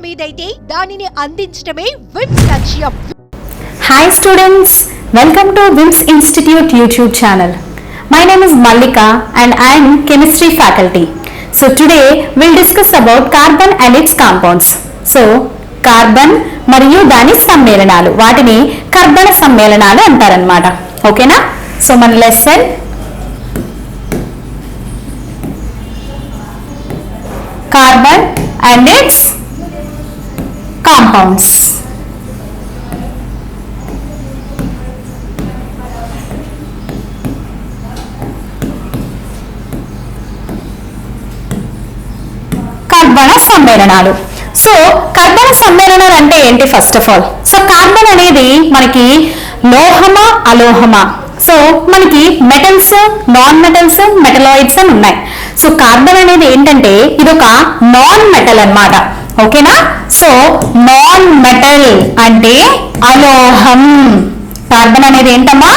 మీదైతే దానిని అందించడమే విమ్స్ లక్ష్యం. Hi students, welcome to VIMS institute YouTube channel. My name is Mallika and I am chemistry faculty. So today we'll discuss about carbon and its compounds. So carbon మరియు దాని సమ్మేళనాలు, వాటిని కర్బన సమ్మేళనాలు అంటారన్నమాట. ఓకేనా? సో మన lesson carbon and it's compounds. కర్బన సమ్మేళనాలు. సో కర్బన సమ్మేళనాలు అంటే ఏంటి? First of all, so carbon అనేది మనకి లోహమా అలోహమా? సో మనకి మెటల్స్, నాన్ మెటల్స్, మెటలాయిడ్స్ అని ఉన్నాయి. సో కార్బన్ అనేది ఏంటంటే ఇది ఒక నాన్ మెటల్ అన్నమాట. ఓకేనా? సో నాన్ మెటల్ అంటే అలోహం. కార్బన్ అనేది ఏంటమ్మా?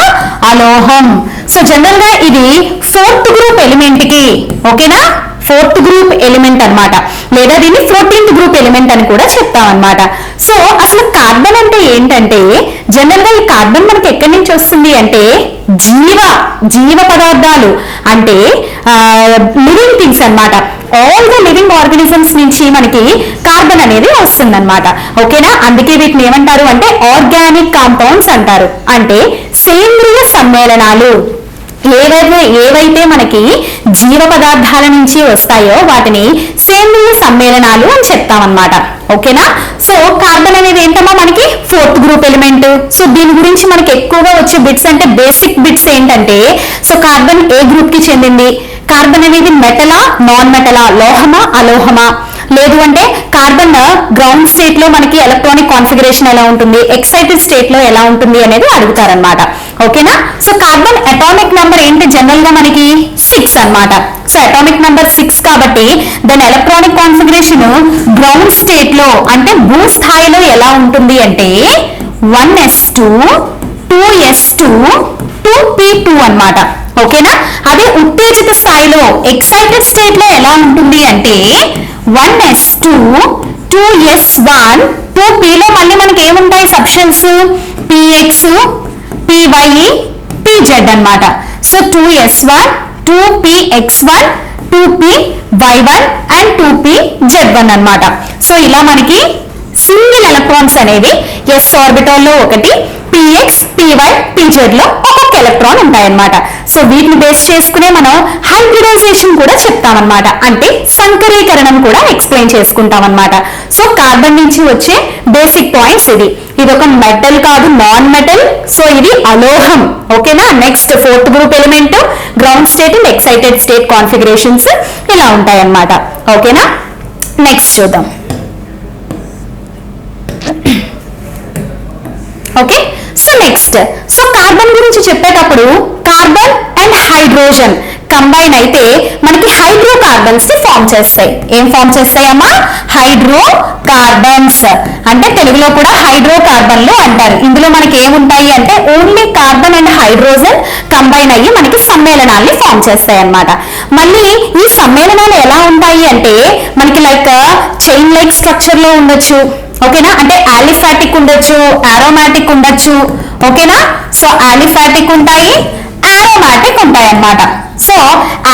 అలోహం. సో జనరల్ గా ఇది ఫోర్త్ గ్రూప్ ఎలిమెంట్ కి, ఓకేనా, ఫోర్త్ గ్రూప్ ఎలిమెంట్ అన్నమాట, లేదా దీన్ని 14th గ్రూప్ ఎలిమెంట్ అని కూడా చెప్తాం అన్నమాట. సో అసలు కార్బన్ అంటే ఏంటంటే, జనరల్ గా ఈ కార్బన్ మనకి ఎక్కడి నుంచి వస్తుంది అంటే జీవ పదార్థాలు, అంటే లివింగ్ థింగ్స్ అన్నమాట. ఆల్ ద లివింగ్ ఆర్గానిజమ్స్ నుంచి మనకి కార్బన్ అనేది వస్తుందన్నమాట. ఓకేనా? అందుకే వీటిని ఏమంటారు అంటే ఆర్గానిక్ కాంపౌండ్స్ అంటారు. అంటే సేంద్రియ సమ్మేళనాలు. ఏవైతే మనకి జీవ పదార్థాల నుంచి వస్తాయో వాటిని సేంద్రియ సమ్మేళనాలు అని చెప్తామన్నమాట. ఓకేనా? సో కార్బన్ అనేది ఏంటమ్మా? మనకి ఫోర్త్ గ్రూప్ ఎలిమెంట్. సో దీని గురించి మనకి ఎక్కువగా వచ్చే బిట్స్ అంటే బేసిక్ బిట్స్ ఏంటంటే, సో కార్బన్ ఏ గ్రూప్ కి చెందింది, కార్బన్ అనేది మెటలా నాన్ మెటలా, లోహమా అలోహమా, లేదు అంటే కార్బన్ గ్రౌండ్ స్టేట్ లో మనకి ఎలక్ట్రానిక్ కాన్ఫిగరేషన్ ఎలా ఉంటుంది, ఎక్సైటెడ్ స్టేట్ లో ఎలా ఉంటుంది అనేది అడుగుతారనమాట. ఓకేనా? సో కార్బన్ అటామిక్ నెంబర్ ఏంటి? జనరల్ గా మనకి 6 అన్నమాట. సో అటామిక్ నెంబర్ 6 కాబట్టి దాని ఎలక్ట్రానిక్ కాన్ఫిగరేషన్ గ్రౌండ్ స్టేట్ లో అంటే భూ స్థాయిలో ఎలా ఉంటుంది అంటే 1s2 2s2 2p2 అన్నమాట. ఓకేనా? అదే ఉత్తేజిత స్థాయిలో ఎక్సైటెడ్ స్టేట్ లో ఎలా ఉంటుంది అంటే 1s2 2s1 2p లో మళ్ళీ మనకి ఏముంటాయి సబ్స్టెన్స్? px py pz అన్నమాట. So 2s1 2px1 2py1 and 2pz1 అన్నమాట. సో ఇలా మనకి సింగిల్ ఎలక్ట్రాన్స్ అనేవి s ఆర్బిటాల్లో ఒకటి, px py pz లో ఒక్కొక్క ఎలక్ట్రాన్ ఉంటాయన్నమాట. సో వీటిని బేస్ చేసుకునే మనం హైబ్రిడైజేషన్ కూడా చెప్తామన్నమాట. అంటే సంకరీకరణం కూడా ఎక్స్ప్లెయిన్ చేసుకుంటాం అన్నమాట. సో కార్బన్ నుంచి వచ్చే బేసిక్ పాయింట్స్ ఇది ఒక మెటల్ కాదు, నాన్ మెటల్. సో ఇది అలోహం. ఓకేనా? Next fourth group element, ground state and excited state configurations ఇలా ఉంటాయన్నమాట. ఓకేనా? నెక్స్ట్ చూద్దాం. Okay, so next, so carbon గురించి చెప్పేటప్పుడు కార్బన్ అండ్ హైడ్రోజన్ కంబైన్ అయితే మనకి హైడ్రో కార్బన్స్ ని ఫామ్ చేస్తాయి. ఏం ఫామ్ చేస్తాయమ్మా? Hydro carbons. అంటే తెలుగులో కూడా హైడ్రో కార్బన్లు అంటారు. ఇందులో మనకి ఏముంటాయి అంటే only carbon and hydrogen combine అయ్యి మనకి సమ్మేళనాల్ని ఫామ్ చేస్తాయి అన్నమాట. మళ్ళీ ఈ సమ్మేళనాలు ఎలా ఉంటాయి అంటే మనకి లైక్ చైన్ లైక్ స్ట్రక్చర్ లో ఉండొచ్చు. ఓకేనా? అంటే ఆలిఫాటిక్ ఉండొచ్చు, ఆరోమాటిక్ ఉండొచ్చు. ఓకేనా? సో ఆలిఫాటిక్ ఉంటాయి, ఆరోమాటిక్ ఉంటాయి అన్నమాట. సో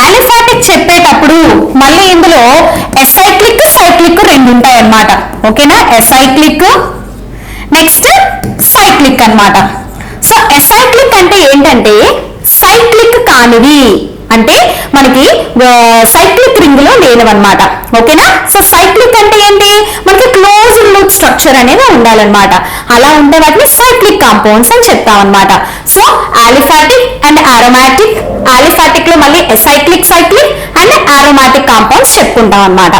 ఆలిఫాటిక్ చెప్పేటప్పుడు మళ్ళీ ఇందులో ఎసైక్లిక్ సైక్లిక్ రెండు ఉంటాయి అన్నమాట. ఓకేనా? ఎసైక్లిక్ నెక్స్ట్ సైక్లిక్ అన్నమాట. సో ఎసైక్లిక్ అంటే ఏంటంటే సైక్లిక్ కానివి, అంటే మనకి సైక్లిక్ రింగ్ లో లేనివన్నమాట. ఓకేనా? సో సైక్లిక్ అంటే ఏంటి? మనకి క్లోజ్ లూప్ స్ట్రక్చర్ అనేది ఉండాలన్నమాట. అలా ఉంటే వాటిని సైక్లిక్ కాంపౌండ్స్ అని చెప్తామన్నమాట. So aliphatic and aromatic, aliphatic లో మళ్ళీ acyclic cyclic and aromatic compounds చెప్పుకుంటాం అన్నమాట.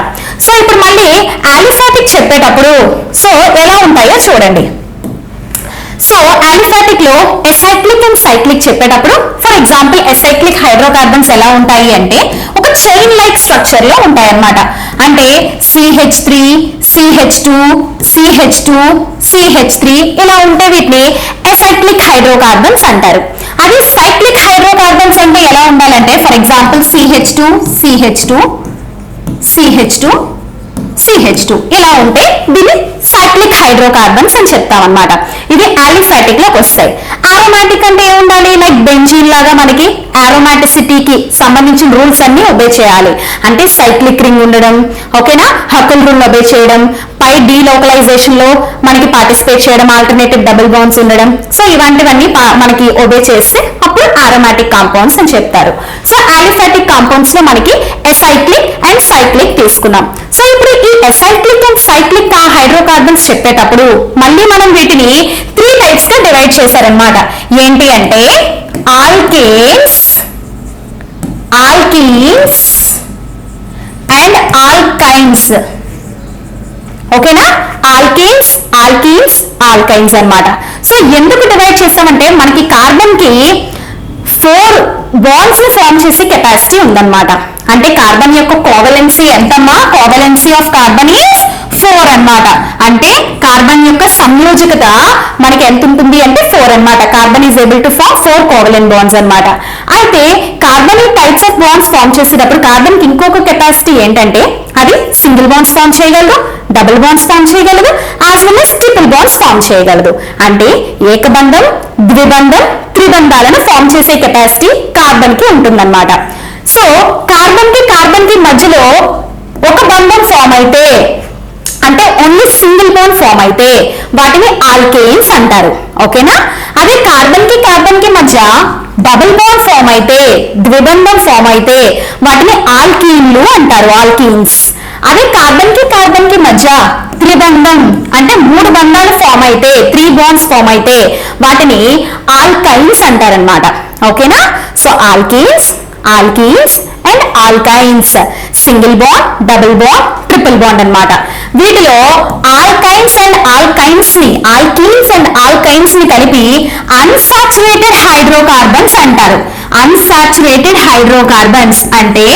సో ఇప్పుడు మళ్ళీ ఆలిఫాటిక్ చెప్పేటప్పుడు సో ఎలా ఉంటాయో చూడండి. సో ఆలిఫాటిక్ లో ఎసైక్లిక్ అండ్ సైక్లిక్ చెప్పేటప్పుడు ఫర్ ఎగ్జాంపుల్ ఎసైక్లిక్ హైడ్రోకార్బన్స్ ఎలా ఉంటాయి అంటే ఒక చైన్ లైక్ స్ట్రక్చర్ లో ఉంటాయి అన్నమాట. అంటే CH3 CH2 CH2 CH3 ఇలా ఉంటే వీటిని ఎసైక్లిక్ హైడ్రోకార్బన్స్ అంటారు. అది సైక్లిక్ హైడ్రోకార్బన్స్ అంటే ఎలా ఉండాలంటే for example CH2 CH2 CH2 CH2 ఇలా ఉంటే దీన్ని సైక్లిక్ హైడ్రోకార్బన్స్ అని చెప్తాం అనమాట. ఇది ఆలిఫాటిక్ లోకి వస్తాయి. ఆరోమాటిక్ అంటే ఏముండాలి, లైక్ బెంజీన్ లాగా మనకి ఆరోమాటిసిటీకి సంబంధించిన రూల్స్ అన్ని ఒబే చేయాలి. అంటే సైక్లిక్ రింగ్ ఉండడం, ఓకేనా, హక్కుల్ రూల్ ఒబే చేయడం, పై డీలోకలైజేషన్ లో మనకి పార్టిసిపేట్ చేయడం, ఆల్టర్నేటివ్ డబుల్ బాండ్స్ ఉండడం. సో ఇలాంటివన్నీ మనకి ఒబే చేస్తే అప్పుడు ఆరోమాటిక్ కాంపౌండ్స్ అని చెప్తారు. సో ఆలిఫాటిక్ కాంపౌండ్స్ లో మనకి ఎసైక్లిక్ అండ్ సైక్లిక్ తీసుకున్నాం. సో ఇప్పుడు ఈ ఎసైక్లిక్ అండ్ సైక్లిక్ హైడ్రోకార్బన్స్ చెప్పేటప్పుడు మళ్ళీ మనం వీటిని 3 టైప్స్ గా డివైడ్ చేశారనమాట. ఏంటి అంటే ఆల్కేన్స్, ఆల్కీన్స్ అండ్ ఆల్కైన్స్. ఓకేనా, ఆల్కేన్స్, ఆల్కీన్స్, ఆల్కైన్స్ అన్నమాట. సో ఎందుకు డివైడ్ చేసామంటే మనకి కార్బన్ కి 4 బాండ్స్ ని ఫార్మ్ చేసే కెపాసిటీ ఉందన్నమాట. అంటే కార్బన్ యొక్క కోవలెన్సీ ఎంతమ్మా, కోవలెన్సీ ఆఫ్ కార్బన్ ఈజ్ 4 అన్నమాట. అంటే కార్బన్ యొక్క సంయోజకత మనకి ఎంత ఉంటుంది అంటే 4 అన్నమాట. Carbon is able to form 4 covalent bonds అన్నమాట. అయితే కార్బన్ ఈ టైప్స్ ఆఫ్ బాండ్స్ ఫార్మ్ చేసేటప్పుడు కార్బన్ కి ఇంకొక కెపాసిటీ ఏంటంటే అది సింగిల్ బాండ్స్ ఫార్మ్ చేయగలదు, డబుల్ బాండ్స్ ఫార్మ్ చేయగలదు, as well as triple bonds form చేయగలదు. అంటే ఏకబంధం, ద్విబంధం, త్రిబంధాలను ఫార్మ్ చేసే కెపాసిటీ కార్బన్ కి ఉంటుందన్నమాట. సో కార్బన్ కి మధ్యలో ఒక బంధం ఫార్మ్ అయితే, అంటే ఓన్లీ సింగిల్ బాండ్ ఫార్మ్ అయితే వాటిని ఆల్కేన్స్ అంటారు. ఓకేనా, అదే కార్బన్ కి మధ్య డబుల్ బాండ్ ఫార్మ్ అయితే, ద్విబంధం ఫార్మ్ అయితే వాటిని ఆల్కీన్లు అంటారు, ఆల్కీన్స్. అదే కార్బన్ కి మధ్య త్రిబంధం అంటే 3 బంధాలు ఫార్మ్ అయితే, 3 బాండ్స్ ఫార్మ్ అయితే వాటిని ఆల్కైన్స్ అంటారనమాట. ఓకేనా, so alkenes, alkenes and alkynes, single bond, double bond, triple bond అన్నమాట. వీటిలో ఆల్కైన్స్ అండ్ ఆల్కైన్స్ ని, ఆల్కీన్స్ అండ్ ఆల్కైన్స్ ని కలిపి అన్సాచురేటెడ్ హైడ్రోకార్బన్స్ అంటారు. అన్సాచురేటెడ్ హైడ్రోకార్బన్స్ అంటే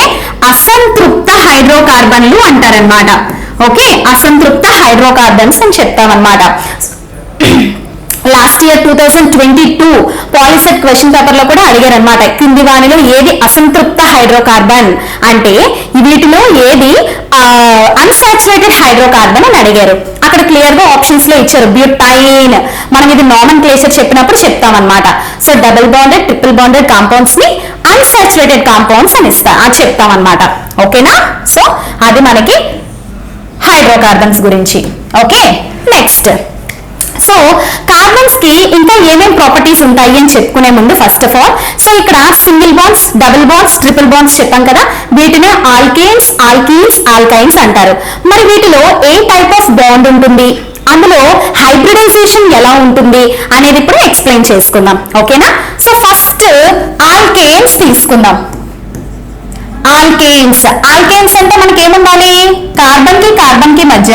అసంతృప్త హైడ్రోకార్బన్లు అంటారన్నమాట. ఓకే, అసంతృప్త హైడ్రోకార్బన్స్ అని చెప్తామన్నమాట. Last year 2022 POLYCET question paper లో కూడా అడిగారు అనమాట, కింది వానిలో ఏది అసంతృప్త హైడ్రోకార్బన్ అంటే వీటిలో ఏది అన్సాచురేటెడ్ హైడ్రోకార్బన్ అని అడిగారు. అక్కడ క్లియర్ గా ఆప్షన్స్ లో ఇచ్చారు బ్యూటైన్. మనం ఇది నామన్ క్లేచర్ చెప్పినప్పుడు చెప్తామన్నమాట. So double bonded, triple bonded compounds ని అన్సాచురేటెడ్ కాంపౌండ్స్ అని అది చెప్తామన్నమాట. ఓకేనా, సో అది మనకి హైడ్రోకార్బన్స్ గురించి. ఓకే, నెక్స్ట్ సో కార్బన్స్ కి ఇంకా ఏమేం ప్రాపర్టీస్ ఉంటాయి అని చెప్పుకునే ముందు ఫస్ట్ ఆఫ్ ఆల్, సో ఇక్కడ single bonds, double bonds, triple bonds చెప్పాం కదా, వీటిని ఆల్కేన్స్, ఆల్కీన్స్, ఆల్కైన్స్ అంటారు. మరి వీటిలో ఏ టైప్ ఆఫ్ బాండ్ ఉంటుంది, అందులో హైబ్రిడైజేషన్ ఎలా ఉంటుంది అనేది ఇప్పుడు ఎక్స్ప్లెయిన్ చేసుకుందాం. ఓకేనా, సో ఫస్ట్ ఆల్కేన్స్ తీసుకుందాం. ఆల్కేన్స్, ఆల్కేన్స్ అంటే మనకి ఏముండాలి, కార్బన్ కి మధ్య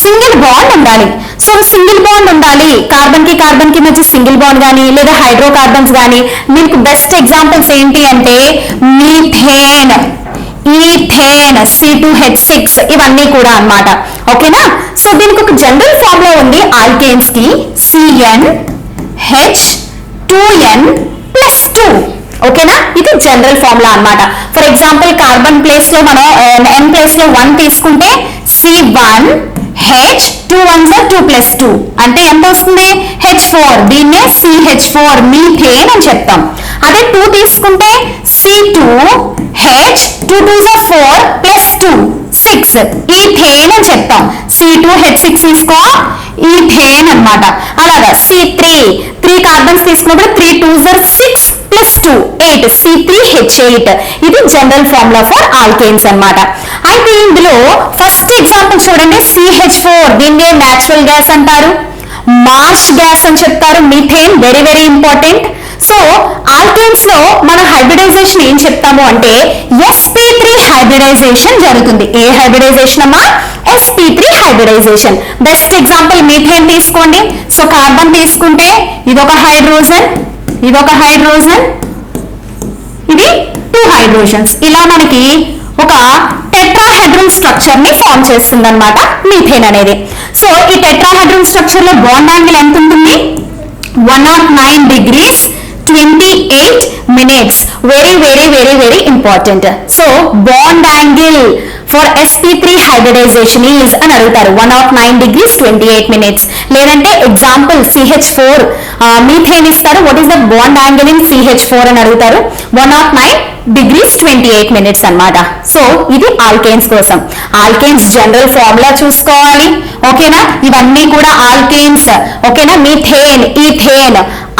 సింగిల్ బాండ్ ఉండాలి. సో సింగిల్ బాండ్ ఉండాలి, కార్బన్ కి మధ్య సింగిల్ బాండ్ కానీ లేదా హైడ్రోకార్బన్స్ కానీ. మీకు బెస్ట్ ఎగ్జాంపుల్స్ ఏంటి అంటే మీథేన్, ఈథేన్, C2H6 ఇవన్నీ కూడా అన్నమాట. ఓకేనా, సో దీనికి ఒక జనరల్ ఫార్ములా ఉంది ఆల్కేన్స్ కి, CnH2n+2. ఓకేనా, ఇది జనరల్ ఫార్ములా అన్నమాట. ఫర్ ఎగ్జాంపుల్ కార్బన్ ప్లేస్ లో మనం N ప్లేస్ లో 1 తీసుకుంటే C1H, 2 1s are 2+2 అంటే ఎంత వస్తుంది, H4. దీన్నే CH4 మీథేన్ అని చెప్తాం. అదే 2 తీసుకుంటే C2H, 2 2s are 4 + 2 6 ఈథేన్ అని చెప్తాం. C2H6 తీసుకో, ఈథేన్ అన్నమాట. అలాగా C3, 3 కార్బన్స్ తీసుకున్నప్పుడు 3 2s are 6 + 2 8 C3H8. ఇది జనరల్ ఫార్ములా ఫర్ ఆల్కేన్స్ అన్నమాట. అయితే ఇందులో ఫస్ట్ ఎగ్జాంపుల్ చూడండి, CH4 దీన్నే న్యాచురల్ గ్యాస్ అంటారు, మార్ష్ గ్యాస్ అని చెప్తారు. Methane very very important. So alkanes లో మన హైబ్రిడైజేషన్ ఏం చెప్తాము అంటే sp3 హైబ్రిడైజేషన్ జరుగుతుంది. ఏ హైబ్రిడైజేషన్ అమ్మా, sp3 hybridisation. Best example methane తీసుకోండి. సో కార్బన్ తీసుకుంటే ఇదొక హైడ్రోజన్, ఇదొక హైడ్రోజన్, ఇది 2 హైడ్రోజన్స్. ఇలా మనకి ఒక టెట్రాహెడ్రల్ స్ట్రక్చర్ ని ఫార్మ్ చేస్తుంది అనమాట మీథేన్ అనేది. సో ఈ టెట్రాహెడ్రల్ స్ట్రక్చర్ లో బాండ్ యాంగిల్ ఎంత ఉంటుంది, 109 degrees 28 minutes. Very very very very important. So bond angle for sp3 hybridisation is అని అడుగుతారు 109 degrees 28 minutes. లేదంటే ఎగ్జాంపుల్ CH4 మీథేన్ ఇస్తారు, what is the bond angle in CH4 అని అడుగుతారు, 109 degrees 28 minutes అన్నమాట. సో ఇది ఆల్కేన్స్ కోసం. ఆల్కేన్స్ జనరల్ ఫార్ములా చూసుకోవాలి, ఓకేనా. ఇవన్నీ కూడా ఆల్కేన్స్, ఓకేనా. మీథేన్, ఈథేన్,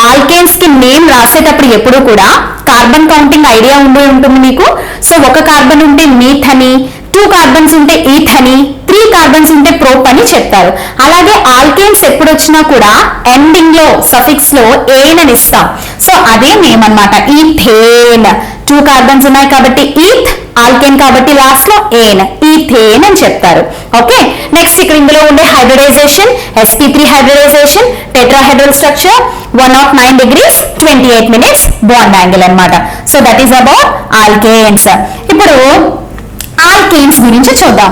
ఆల్కేన్స్ కి నేమ్ రాసేటప్పుడు ఎప్పుడు కూడా కార్బన్ కౌంటింగ్ ఐడియా ఉంటుంది మీకు. సో ఒక కార్బన్ ఉంటే మీథ్ అని, 2 కార్బన్స్ ఉంటే ఈథ్ అని, 3 కార్బన్స్ ఉంటే ప్రోప్ అని చెప్తారు. అలాగే ఆల్కేన్స్ ఎప్పుడు వచ్చినా కూడా ఎండింగ్ లో సఫిక్స్ లో ఏన్ అని ఇస్తాం. సో అదే నేమ్ అన్నమాట, ఈథేన్. 2 కార్బన్స్ ఉన్నాయి కాబట్టి ఈథ్, ఆల్కేన్ కాబట్టి లాస్ట్ లో ఏన్, ఈథేన్ అని చెప్తారు. ఓకే, నెక్స్ట్ ఇక్కడ ఇందులో ఉండే hybridisation sp3 hybridisation, tetrahedral structure, 109 degrees 28 minutes bond angle అన్నమాట. So that is about alkanes. ఇప్పుడు ఆల్కేన్స్ గురించి చూద్దాం.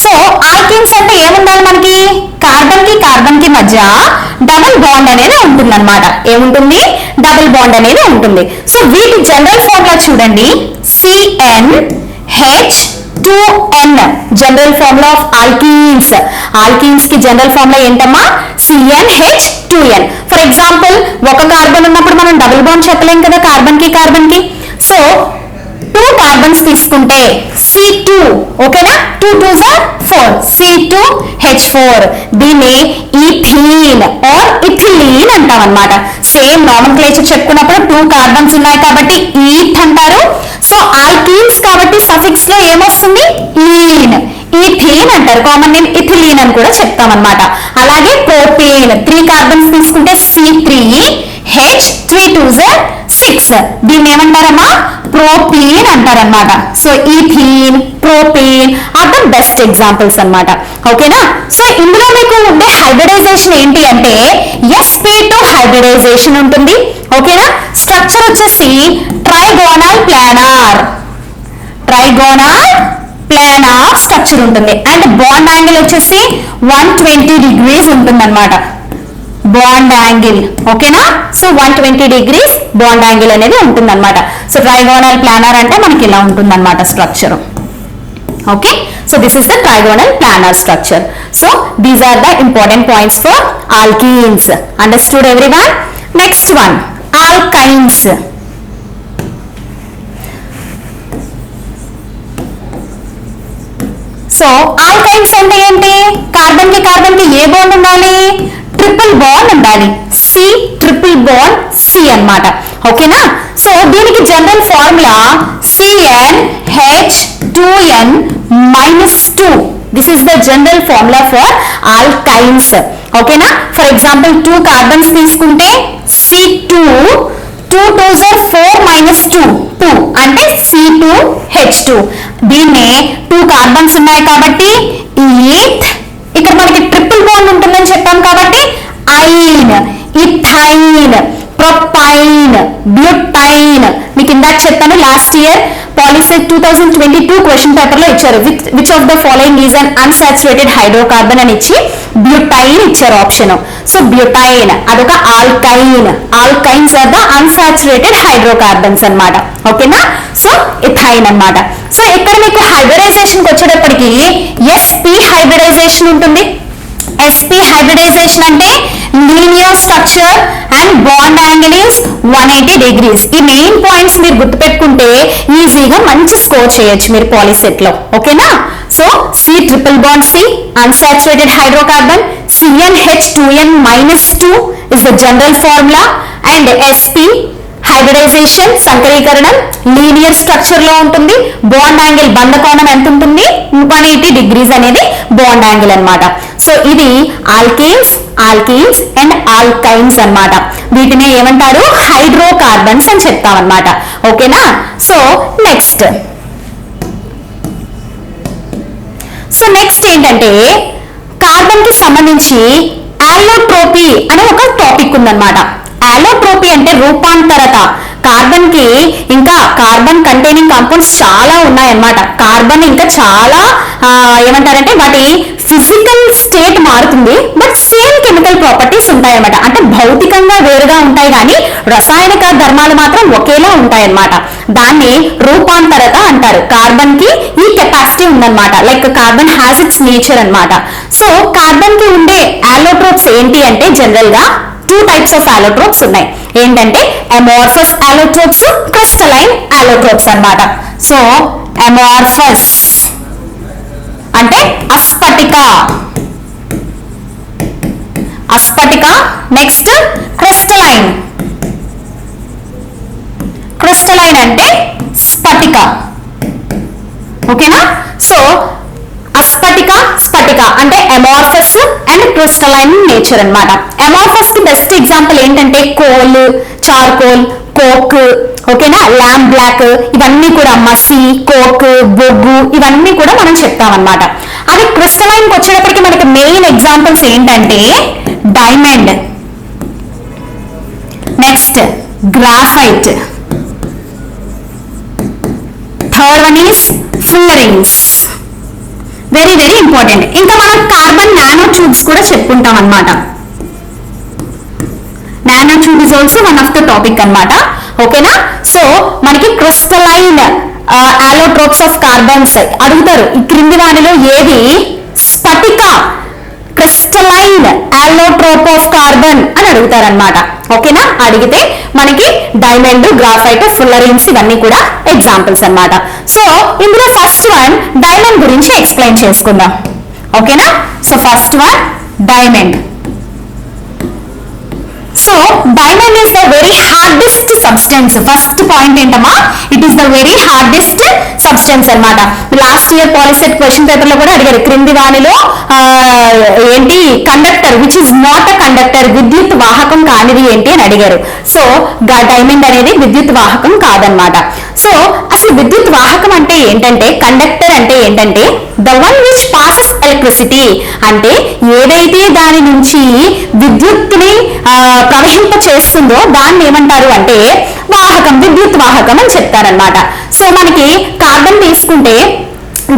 సో ఆల్కేన్స్ అంటే ఏముండాలి మనకి, కార్బన్ కి మధ్య డబుల్ బాండ్ అనేది ఉంటుంది అనమాట. ఏముంటుంది, డబుల్ బాండ్ అనేది ఉంటుంది. సో వీటి జనరల్ ఫార్ములా చూడండి, CnH2n, general formula of alkenes. Alkenes కి జనరల్ ఫార్ములా ఏంటమ్మా, CnH2n. ఫర్ ఎగ్జాంపుల్ ఒక కార్బన్ ఉన్నప్పుడు మనం డబుల్ బాండ్ చెప్పలేం కదా కార్బన్ కి. సో 2 కార్బన్స్ తీసుకుంటే C2, ఓకేనా, 2 2s are 4, C2H4. దీన్ని ఈథీన్ ఆర్ ఇథిలీన్ అంటాం అన్నమాట. సేమ్ నామన్క్లేచర్ చెప్పుకున్నప్పుడు 2 కార్బన్స్ ఉన్నాయి కాబట్టి ఈథ్ అంటారు. సో ఆల్కీన్స్ కాబట్టి సఫిక్స్ లో ఏమొస్తుంది, ఈన్, ఈథీన్ అంటారు. కామన్ నేమ్ ఇథిలీన్ అని కూడా చెప్తాం అన్నమాట. అలాగే ప్రోపేన్, 3 కార్బన్స్ తీసుకుంటే C3H, 3 2s are 6. దీన్ని ఏమంటారమ్మా, ప్రోపీన్ అంటారన్నమాట. So ethene, propene are the best examples అన్నమాట. ఓకేనా. సో ఇందులో మీకు ఉండే హైబ్రిడైజేషన్ ఏంటి అంటే sp2 హైబ్రిడైజేషన్ ఉంటుంది. ఓకేనా. స్ట్రక్చర్ వచ్చేసి ట్రైగోనల్ ప్లానార్ స్ట్రక్చర్ ఉంటుంది. అండ్ బాండ్ యాంగిల్ వచ్చేసి 120 degrees ఉంటుంది అన్నమాట, బాండ్ యాంగిల్. ఓకేనా. సో 120 degrees బాండ్ యాంగిల్ అనేది ఉంటుంది అనమాట. సో ట్రైగోనల్ ప్లానర్ అంటే మనకి ఇలా ఉంటుంది అనమాట structure. Okay, so this is the trigonal planar structure. So these are the important points for alkenes. Understood everyone? Next one, alkynes. So alkynes అంటే ఏంటి, కార్బన్ కి ఏ బాండ్ ఉండాలి, ట్రిపుల్ బాండ్ ఉండాలి, సి ట్రిపుల్ బాండ్ సి అన్నమాట. ఓకేనా. So దీనికి general formula CnH2n-2. This is the general formula for alkynes. ఓకేనా. ఫర్ ఎగ్జాంపుల్ 2 కార్బన్స్ తీసుకుంటే C2, 2 2s are 4 -2, 2 అంటే C2H2. దీన్నే 2 కార్బన్స్ ఉన్నాయి కాబట్టి ఈథ్, ఇక్కడ మనకి ట్రిపుల్ బాండ్ ఉంటుందని చెప్పాం కాబట్టి ఐన్, ఇథైన్, ప్రొపైన్, బ్యూటైన్. మీకు ఇందాక చెప్పాను last year POLYCET 2022 question paper లో ఇచ్చారు, which of the following is an unsaturated hydrocarbon అని ఇచ్చి బ్యూటైన్ ఇచ్చారు ఆప్షన్. సో బ్యూటైన్ అదొక alkyne. Alkynes are the unsaturated hydrocarbons అన్నమాట. ఓకేనా. సో ఇథైన్ అన్నమాట. సో ఇక్కడ మీకు హైబ్రిడైజేషన్ వచ్చేటప్పటికి sp హైబ్రిడైజేషన్ ఉంటుంది. sp హైబ్రిడైజేషన్ అంటే linear structure and bond angle is 180 degrees. ఈ మెయిన్ పాయింట్స్ మీరు గుర్తుపెట్టుకుంటే ఈజీగా మంచి స్కోర్ చేయొచ్చు మీరు పాలిసెట్ లో. ఓకేనా. So C triple bond C unsaturated hydrocarbon, CnH2n-2 is the general formula. And sp hybridisation సంకరీకరణం లీనియర్ స్ట్రక్చర్ లో ఉంటుంది. బాండ్ యాంగిల్ బంధకోణం ఎంత ఉంటుంది, 180 degrees అనేది బాండ్ యాంగిల్ అన్నమాట. సో ఇది ఆల్కేన్స్ అండ్ ఆల్కైన్స్ అన్నమాట. వీటిని ఏమంటారు, హైడ్రోకార్బన్స్ అని చెప్తాం అన్నమాట. ఓకేనా. సో నెక్స్ట్ ఏంటంటే కార్బన్ కి సంబంధించి అలోట్రోపీ అనే ఒక టాపిక్ ఉందన్నమాట. అలోట్రోపీ అంటే రూపాంతరత. కార్బన్ కి ఇంకా కార్బన్ కంటైనింగ్ కాంపౌండ్స్ చాలా ఉన్నాయన్నమాట. కార్బన్ ఇంకా చాలా ఏమంటారంటే వాటి ఫిజికల్ స్టేట్ మారుతుంది, బట్ సేమ్ కెమికల్ ప్రాపర్టీస్ ఉంటాయన్నమాట. అంటే భౌతికంగా వేరుగా ఉంటాయి కానీ రసాయనిక ధర్మాలు మాత్రం ఒకేలా ఉంటాయన్నమాట. దాన్ని రూపాంతరత అంటారు. కార్బన్ కి ఈ కెపాసిటీ ఉందన్నమాట. Like carbon has its nature అన్నమాట. సో కార్బన్ కి ఉండే అలోట్రోప్స్ ఏంటి అంటే జనరల్ గా 2 టైప్స్ ఆఫ్ అలోట్రోప్స్ ఉన్నాయి. ఏంటంటే అమోర్ఫస్ అలోట్రోప్స్, క్రిస్టలైన్ అలోట్రోప్స్ అన్నమాట. సో అమోర్ఫస్ అంటే అస్ఫటిక, నెక్స్ట్ క్రిస్టలైన్, క్రిస్టలైన్ అంటే స్ఫటిక. ఓకేనా? సో అస్ఫటిక, స్ఫటిక అంటే అమోర్ఫస్ అండ్ క్రిస్టలైన్ నేచర్ అన్నమాట. అమోర్ఫస్ కి బెస్ట్ ఎగ్జాంపుల్ ఏంటంటే కోల్, చార్కోల్, కోక్, ఓకేనా, ల్యాంప్ బ్లాక్, ఇవన్నీ కూడా మసి, కోక్, బొగ్గు, ఇవన్నీ కూడా మనం చెప్తామన్నమాట. అది క్రిస్టలైన్ కి వచ్చేటప్పటికి మనకి మెయిన్ ఎగ్జాంపుల్స్ ఏంటంటే diamond, next graphite, third one is fullerenes. Very very important. ఇంకా మనం కార్బన్ నానో ట్యూబ్స్ కూడా చెప్పుకుంటాం అన్నమాట. Nano tube is also one of the topic అన్నమాట. ఓకేనా? సో మనకి క్రిస్టలైన్ అలోట్రోప్స్ ఆఫ్ కార్బన్స్ అడుగుతారు. ఈ క్రింది వాటిలో ఏది స్ఫటిక క్రిస్టలైన్ అలోట్రోప్ ఆఫ్ కార్బన్ అని అడుగుతారు అన్నమాట. ఓకేనా? అడిగితే మనకి డైమండ్, గ్రాఫైట్, ఫుల్లరీన్స్ ఇవన్నీ కూడా ఎగ్జాంపుల్స్ అన్నమాట. సో ఇందులో ఫస్ట్ వన్ డైమండ్ గురించి ఎక్స్ప్లెయిన్ చేసుకుందాం. ఓకేనా? So first one diamond. So diamond is the very hardest substance. First point ఏంటమ్మా, it is the very hardest substance అన్నమాట. Last year POLYCET question paper లో కూడా అడిగారు, క్రింది వానిలో ఏంటి conductor which is not a conductor, విద్యుత్ వాహకం కానిది ఏంటి అని అడిగారు. సో డైమండ్ అనేది విద్యుత్ వాహకం కాదనమాట. సో అసలు విద్యుత్ వాహకం అంటే ఏంటంటే, కండక్టర్ అంటే ఏంటంటే the one which passes electricity, అంటే ఏదైతే దాని నుంచి విద్యుత్తుని ప్రవహింప చేస్తుందో దాన్ని ఏమంటారు అంటే వాహకం, విద్యుత్ వాహకం అని చెప్తారనమాట. సో మనకి కార్బన్ తీసుకుంటే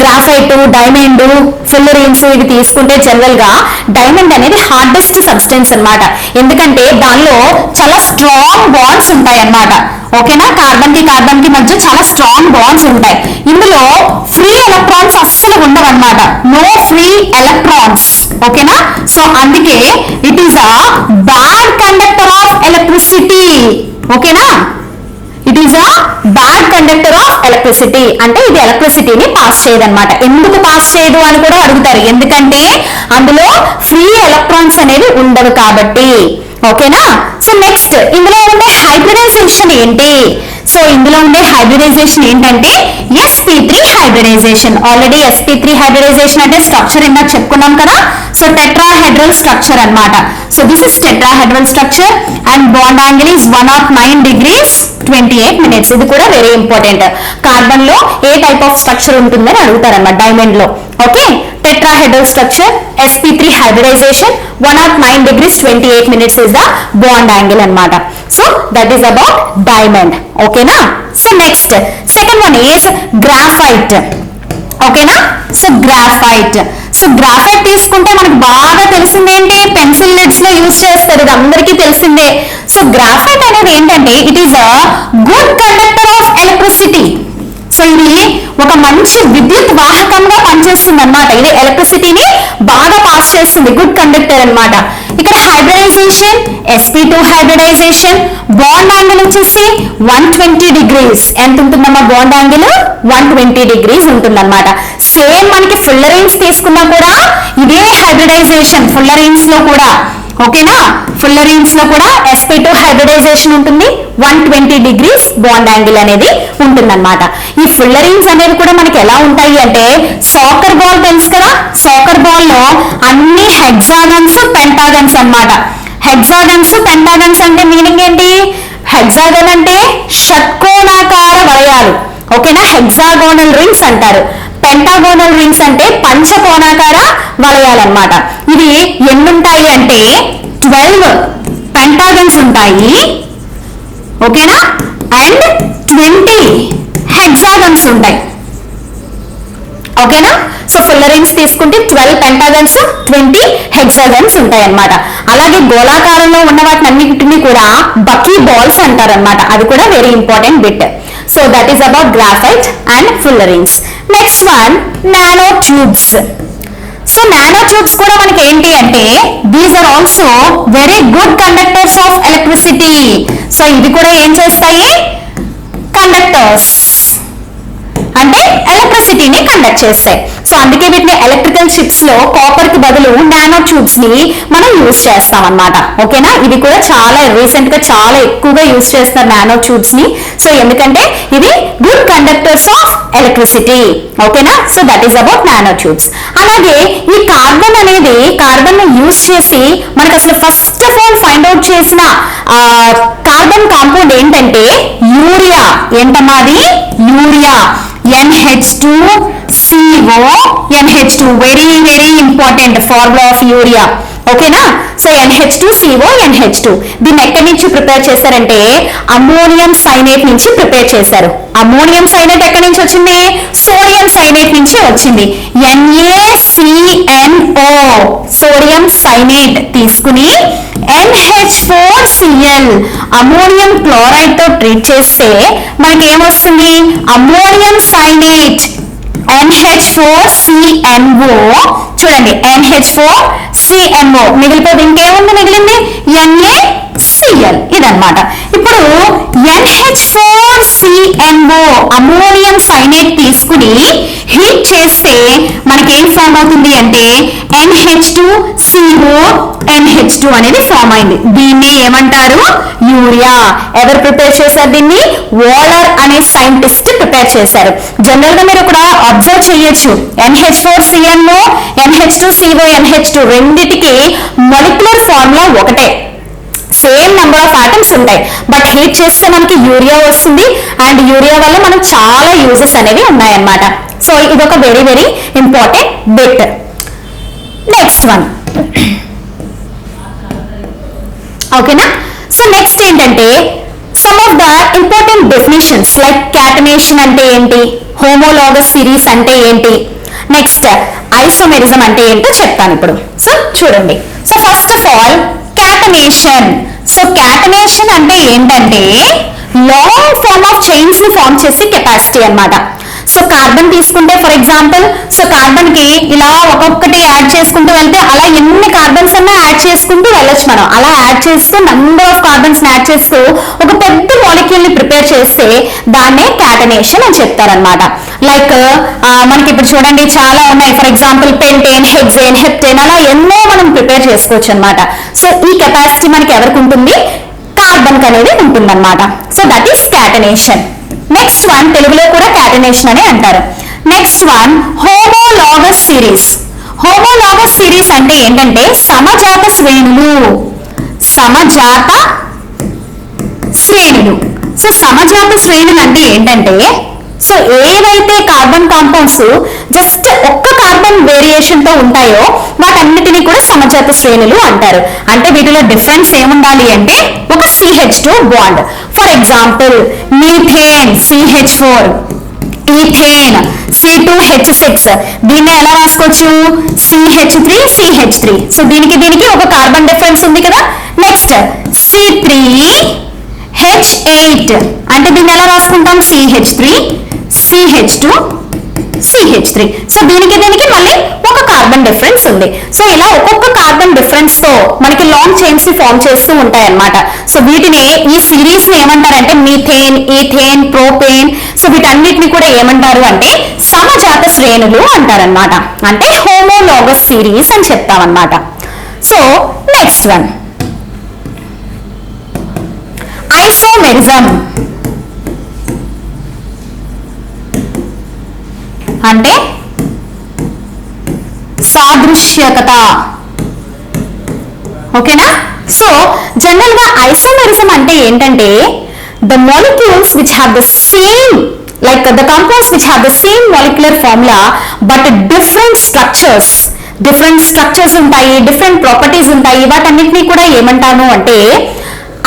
గ్రాఫైట్, డైమండ్, ఫుల్లరీన్స్ ఇవి తీసుకుంటే జనరల్ గా డైమండ్ అనేది హార్డెస్ట్ సబ్స్టెన్స్ అన్నమాట. ఎందుకంటే దానిలో చాలా స్ట్రాంగ్ బాండ్స్ ఉంటాయి అన్నమాట. ఓకేనా? కార్బన్ కి మధ్య చాలా స్ట్రాంగ్ బాండ్స్ ఉంటాయి. ఇందులో ఫ్రీ ఎలక్ట్రాన్స్ అస్సలు ఉండవు అన్నమాట. No free electrons. ఓకేనా? సో అందుకే it is a bad conductor of electricity. ఓకేనా? It is a bad conductor of electricity. అంటే ఇది ఎలక్ట్రిసిటీని పాస్ చేయదన్నమాట. ఎందుకు పాస్ చేయదు అని కూడా అడుగుతారు. ఎందుకంటే అందులో ఫ్రీ ఎలక్ట్రాన్స్ అనేవి ఉండవు కాబట్టి. ఓకేనా? సో నెక్స్ట్ ఇందులో ఉండే హైబ్రిడైజేషన్ ఏంటి? సో ఇందులో ఉండే హైబ్రిడైజేషన్ ఏంటంటే sp3 hybridisation. Already sp3 hybridisation అంటే స్ట్రక్చర్ ఇందాక చెప్పుకున్నాం కదా. సో టెట్రాహెడ్రల్ స్ట్రక్చర్ అన్నమాట. So this is tetrahedral structure and bond angle is 109 degrees 28 minutes. ఇది కూడా వెరీ ఇంపార్టెంట్. కార్బన్ లో ఏ టైప్ ఆఫ్ స్ట్రక్చర్ ఉంటుందని అడుగుతారు అన్నమాట డైమండ్ లో. Okay, tetrahedral structure, sp3 hybridization, 109 degrees 28 minutes is the bond angle అన్నమాట. So that is about diamond. ఓకేనా? So next second one is graphite. ఓకేనా? So graphite. సో గ్రాఫైట్ తీసుకుంటే మనకు బాగా తెలిసింది ఏంటి, పెన్సిల్ లెడ్స్ లో యూజ్ చేస్తారు, ఇది అందరికీ తెలిసిందే. సో గ్రాఫైట్ అనేది ఏంటంటే it is a good conductor of electricity. So ఇది ఒక మంచి విద్యుత్ వాహకంగా పనిచేస్తుంది అన్నమాట. ఇది ఎలక్ట్రిసిటీని బాగా పాస్ చేస్తుంది, గుడ్ కండక్టర్ అన్నమాట. ఇక్కడ hybridisation sp2 hybridisation, bond angle వచ్చేసి 120 degrees. ఎంత ఉంటుందమ్మా బాండ్ యాంగిల్? 120 degrees ఉంటుందన్నమాట. సేమ్ మనకి ఫుల్లరీన్స్ తీసుకున్నా కూడా ఇదే హైబ్రిడైజేషన్ ఫుల్లరీన్స్ లో కూడా. ఓకేనా? ఫుల్లరీన్స్ లో కూడా sp2 హైబ్రిడైజేషన్ ఉంటుంది, 120 degrees బాండ్ యాంగిల్ అనేది ఉంటుందన్నమాట. ఈ ఫుల్లరీన్స్ అనేవి కూడా మనకి ఎలా ఉంటాయి అంటే సాకర్ బాల్ తెలుసు కదా. సాకర్ బాల్ లో అన్ని హెక్సాగన్స్, పెంటాగన్స్ అన్నమాట. హెక్సాగన్స్, పెంటాగన్స్ అంటే మీనింగ్ ఏంటి? హెక్సాగన్ అంటే షట్కోణాకార వలయాలు. ఓకేనా? హెక్సాగోనల్ రింగ్స్ అంటారు. పెంటాగోనల్ రింగ్స్ అంటే పంచకోణాకార వలయాలు అన్నమాట. ఇవి ఎన్ని ఉంటాయి అంటే 12 పెంటాగన్స్ ఉంటాయి. ఓకేనా? అండ్ 20 హెక్సాగన్స్ ఉంటాయి. ఓకేనా? సో ఫుల్లరీన్స్ తీసుకుంటే 12 పెంటాగన్స్, 20 హెక్సాగన్స్ ఉంటాయి అన్నమాట. అలాగే గోళాకారంలో ఉన్న వాటిని అన్నిటిని కూడా బకీ బాల్స్ అంటారన్నమాట. అది కూడా very important bit. So that is about graphite and fullerenes. Next one nano tubes. So nano tubes కూడా మనకి ఏంటి అంటే these are also very good conductors of electricity. So ఇవి కూడా ఏం చేస్తాయి? కండక్టర్స్ అంటే ఎలక్ట్రిసిటీని కండక్ట్ చేస్తాయి. సో అందుకే వీటిని ఎలక్ట్రికల్ చిప్స్ లో కాపర్ కి బదులు నానో ట్యూబ్స్ ని మనం యూజ్ చేస్తాం అన్నమాట. ఓకేనా? ఇది కూడా చాలా రీసెంట్ గా చాలా ఎక్కువగా యూజ్ చేస్తారు నానో ట్యూబ్స్ ని. సో ఎందుకంటే ఇది గుడ్ కండక్టర్స్ ఆఫ్ ఎలక్ట్రిసిటీ. ఓకేనా? So that is about nano tubes. అలాగే ఈ కార్బన్ అనేది కార్బన్ ని యూజ్ చేసి మనకు అసలు first of all find out చేసిన కార్బన్ కాంపౌండ్ ఏంటంటే యూరియా. ఏంటమ్మా అది? Urea. NH2CO NH2 very very important formula of urea. ఓకేనా? సో NH2CO NH2 దీన్ని ఎక్కడి నుంచి ప్రిపేర్ చేశారంటే అమ్మోనియం సైనేట్ నుంచి ప్రిపేర్ చేశారు. అమ్మోనియం సైనేట్ ఎక్కడి నుంచి వచ్చింది? సోడియం సైనేట్ నుంచి వచ్చింది. NaCNO సోడియం సైనేట్ తీసుకుని NH4Cl అమ్మోనియం క్లోరైడ్ తో ట్రీట్ చేస్తే మనకి ఏమొస్తుంది? Ammonium cyanate NH4CNO. చూడండి NH4CNO మిగిలిపోతే ఇంకేముంది? మిగిలింది NaCl. ఇదన్నమాట. ఇప్పుడు NH4CNO అమ్మోనియం సైనేట్ తీసుకుని హీట్ చేస్తే మనకి ఏం ఫామ్ అవుతుంది అంటే NH2CO NH2 అనేది ఫామ్ అయింది. దీన్ని ఏమంటారు? యూరియా. ఎవరు ప్రిపేర్ చేశారు దీన్ని? వాలర్ అనే సైంటిస్ట్ ప్రిపేర్ చేశారు. జనరల్ గా మీరు ఇక్కడ అబ్జర్వ్ చేయొచ్చు NH4CNO NH2CO NH2 రెండిటికి మొలిక్యులర్ ఫార్ములా ఒకటే, సేమ్ నెంబర్ ఆఫ్ ఆటమ్స్ ఉంటాయి. బట్ హీట్ చేస్తే మనకి యూరియా వస్తుంది అండ్ యూరియా వల్ల మనకు చాలా యూజెస్ అనేవి ఉన్నాయన్నమాట. సో ఇది ఒక very very important bit. Next one. ఓకేనా? సో నెక్స్ట్ ఏంటంటే some of the important definitions like catenation అంటే ఏంటి, హోమోలాగస్ సిరీస్ అంటే ఏంటి, నెక్స్ట్ ఐసోమెరిజం అంటే ఏంటో చెప్తాను ఇప్పుడు. సో చూడండి. So first of all catenation. So catenation అంటే ఏంటంటే లాంగ్ ఫార్మ్ ఆఫ్ చైన్స్ ని ఫార్మ్ చేసే కెపాసిటీ అన్నమాట. సో కార్బన్ తీసుకుంటే ఫర్ ఎగ్జాంపుల్ సో కార్బన్ కి ఇలా ఒక్కొక్కటి యాడ్ చేసుకుంటూ వెళ్తే అలా ఎన్ని కార్బన్స్ అన్నా యాడ్ చేసుకుంటూ వెళ్ళొచ్చు మనం. అలా యాడ్ చేస్తూ నంబర్ ఆఫ్ కార్బన్స్ యాడ్ చేస్తూ ఒక పెద్ద మాలిక్యూల్ ని ప్రిపేర్ చేస్తే దాన్నే క్యాటనేషన్ అని చెప్తారనమాట. లైక్ మనకి ఇప్పుడు చూడండి చాలా ఉన్నాయి. For example pentane, hexane, heptane అలా ఎన్నో మనం ప్రిపేర్ చేసుకోవచ్చు అనమాట. సో ఈ కెపాసిటీ మనకి ఎవరికి ఉంటుంది? కార్బన్ అనేది ఉంటుందన్నమాట. So that is catenation. Next one తెలుగులో కూడా క్యాటనేషన్ అని అంటారు. Next one homologous series. Homologous series అంటే ఏంటంటే సమజాత శ్రేణులు. సమజాత శ్రేణులు. సో సమజాత శ్రేణులు అంటే ఏంటంటే సో ఏవైతే కార్బన్ కాంపౌండ్స్ జస్ట్ ఒక్క కార్బన్ వేరియేషన్ తో ఉంటాయో వాటన్నిటిని కూడా సమజాత శ్రేణులు అంటారు. అంటే వీటిలో డిఫరెన్స్ ఏముండాలి అంటే ఒక CH2 bond. For example methane CH4, ethane C2H6. దీన్ని ఎలా రాసుకోవచ్చు? CH3CH3. సో దీనికి ఒక కార్బన్ డిఫరెన్స్ ఉంది కదా. నెక్స్ట్ C3H8 అంటే దీన్ని ఎలా రాసుకుంటాం? CH3CH2CH3. సో దీనికి మళ్ళీ ఒక కార్బన్ డిఫరెన్స్ ఉంది. సో ఇలా ఒక్కొక్క కార్బన్ డిఫరెన్స్ తో మనకి లాంగ్ చైన్స్ ని ఫామ్ చేస్తూ ఉంటాయి అన్నమాట. సో వీటిని ఈ సిరీస్ ని ఏమంటారంటే మీథేన్, ఈథేన్, ప్రోపేన్. సో వీటన్నిటిని కూడా ఏమంటారు అంటే సమజాత శ్రేణులు అంటారనమాట. అంటే హోమోలాగస్ సిరీస్ అని చెప్తామన్నమాట. So next one isomerism. అంటే సాదృశ్యత. ఓకేనా? సో జనరల్ గా ఐసోమెరిజం అంటే ఏంటంటే the molecules which have the same like the compounds which have the same molecular formula but different structures ఉంటాయి, డిఫరెంట్ ప్రాపర్టీస్ ఉంటాయి. వాటన్నిటిని కూడా ఏమంటాను అంటే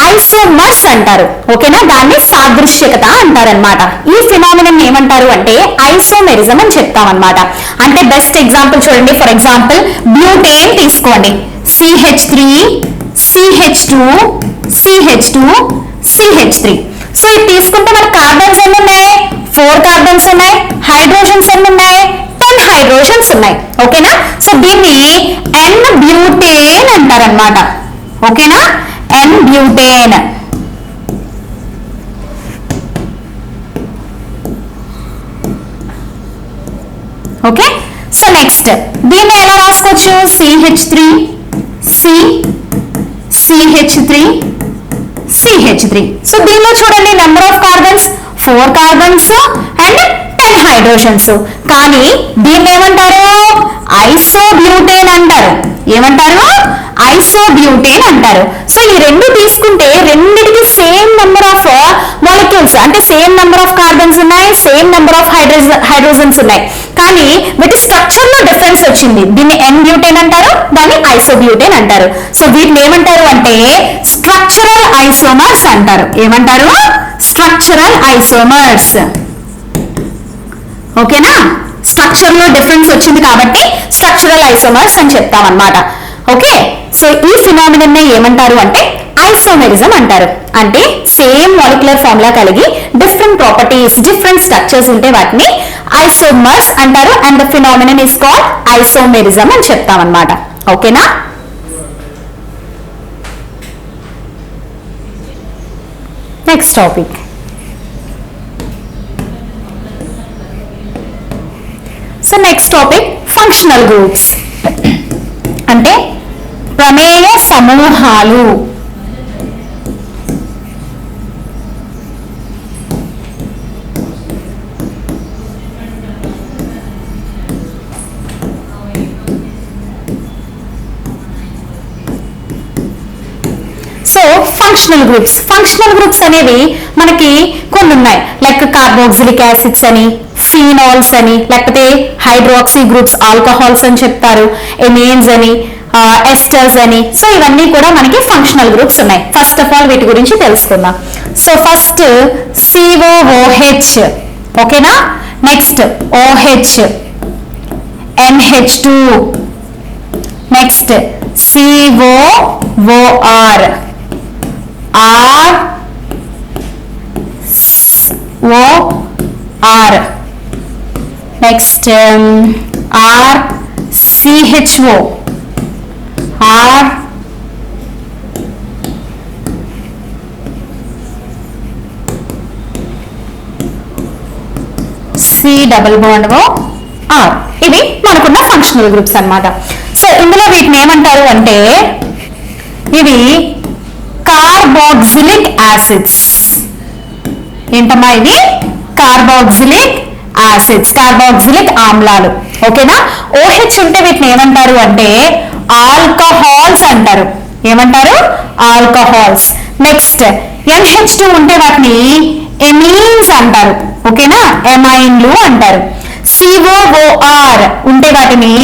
ఐసోమర్స్ అంటారు. ఓకేనా, దాన్ని సాదృశ్యకత అంటారనమాట. ఈ ఫినామినన్ ఏమంటారు అంటే ఐసోమెరిజం అని చెప్తామన్నమాట. అంటే బెస్ట్ ఎగ్జాంపుల్ చూడండి, ఫర్ ఎగ్జాంపుల్ బ్యూటేన్ తీసుకోండి, CH3 CH2 CH2 CH3. So ఇది తీసుకుంటే మన కార్బన్స్ ఎన్ని ఉన్నాయి, 4 కార్బన్స్ ఉన్నాయి. హైడ్రోజన్స్ ఎన్ని ఉన్నాయి, 10 హైడ్రోజన్స్ ఉన్నాయి. ఓకేనా, సో దీన్ని ఎన్ బ్యూటేన్ అంటారనమాట. ఓకేనా, ఎన్ బ్యూటేన్. ఓకే, సో నెక్స్ట్ దీన్ని ఎలా రాసుకోవచ్చు, CH3 C CH3 CH3. So దీనిలో చూడండి number of carbons 4 carbons and 10 hydrogens. కానీ దీన్ని ఏమంటారు, ఐసోబ్యూటేన్ అంటారు. ఏమంటారు, ఐసోబ్యూటేన్ అంటారు. సో ఈ రెండు తీసుకుంటే రెండిటికి సేమ్ నెంబర్ ఆఫ్ మాలిక్యూల్స్, అంటే సేమ్ నెంబర్ ఆఫ్ కార్బన్స్ ఉన్నాయి, సేమ్ నెంబర్ ఆఫ్ హైడ్రోజన్స్ ఉన్నాయి. కానీ వీటి స్ట్రక్చర్ లో డిఫరెన్స్ వచ్చింది. దీన్ని ఎన్ బ్యూటేన్ అంటారు, దాన్ని ఐసోబ్యూటేన్ అంటారు. సో వీటిని ఏమంటారు అంటే స్ట్రక్చరల్ ఐసోమర్స్ అంటారు. ఏమంటారు, స్ట్రక్చరల్ ఐసోమర్స్. ఓకేనా, స్ట్రక్చర్ లో డిఫరెన్స్ వచ్చింది కాబట్టి స్ట్రక్చరల్ ఐసోమర్స్ అని చెప్తాం అన్నమాట. ఓకే, సో ఈ ఫినామినన్ ఏమంటారు అంటే ఐసోమెరిజం అంటారు. అంటే సేమ్ మాలిక్యులర్ ఫార్ములా కలిగి డిఫరెంట్ ప్రాపర్టీస్, డిఫరెంట్ స్ట్రక్చర్స్ ఉంటే వాటిని ఐసోమర్స్ అంటారు. And the phenomenon is called isomerism అని చెప్తాం అన్నమాట. ఓకేనా, next topic. So next topic functional groups, అంటే ప్రమేయ సమూహాలు. సో ఫంక్షనల్ గ్రూప్స్ అనేవి మనకి కొన్ని ఉన్నాయి. లైక్ కార్బోక్సిలిక్ యాసిడ్స్ అని, ఫీనాల్స్ అని, లేకపోతే హైడ్రాక్సీ గ్రూప్స్, ఆల్కహాల్స్ అని చెప్తారు, ఎమేన్స్ అని, ఎస్టర్స్ అని. సో ఇవన్నీ కూడా మనకి ఫంక్షనల్ గ్రూప్స్ ఉన్నాయి. ఫస్ట్ ఆఫ్ ఆల్ వీటి గురించి తెలుసుకుందాం. So first COOH. ఓకేనా, next OH, NH2, next COOR, ROR, next RCHO, COOR. ఇవి మనకున్న ఫంక్షనల్ గ్రూప్స్ అన్నమాట. సో ఇందులో వీటిని ఏమంటారు అంటే ఇవి కార్బాక్సిలిక్ యాసిడ్స్. ఏంటమ్మా, ఇవి కార్బాక్సిలిక్ యాసిడ్స్, కార్బాక్సిలిక్ ఆమ్లాలు. ఓకేనా, OH ఉంటే వీటిని ఏమంటారు అంటే ఆల్కహాల్స్ అంటారు. ఏమంటారు, ఆల్కహాల్స్. నెక్స్ట్ NH2 ఉంటే వాటిని ఎమీన్స్ అంటారు. ఓకేనా, ఎమైన్లు అంటారు. COOR ఉంటే వాటిని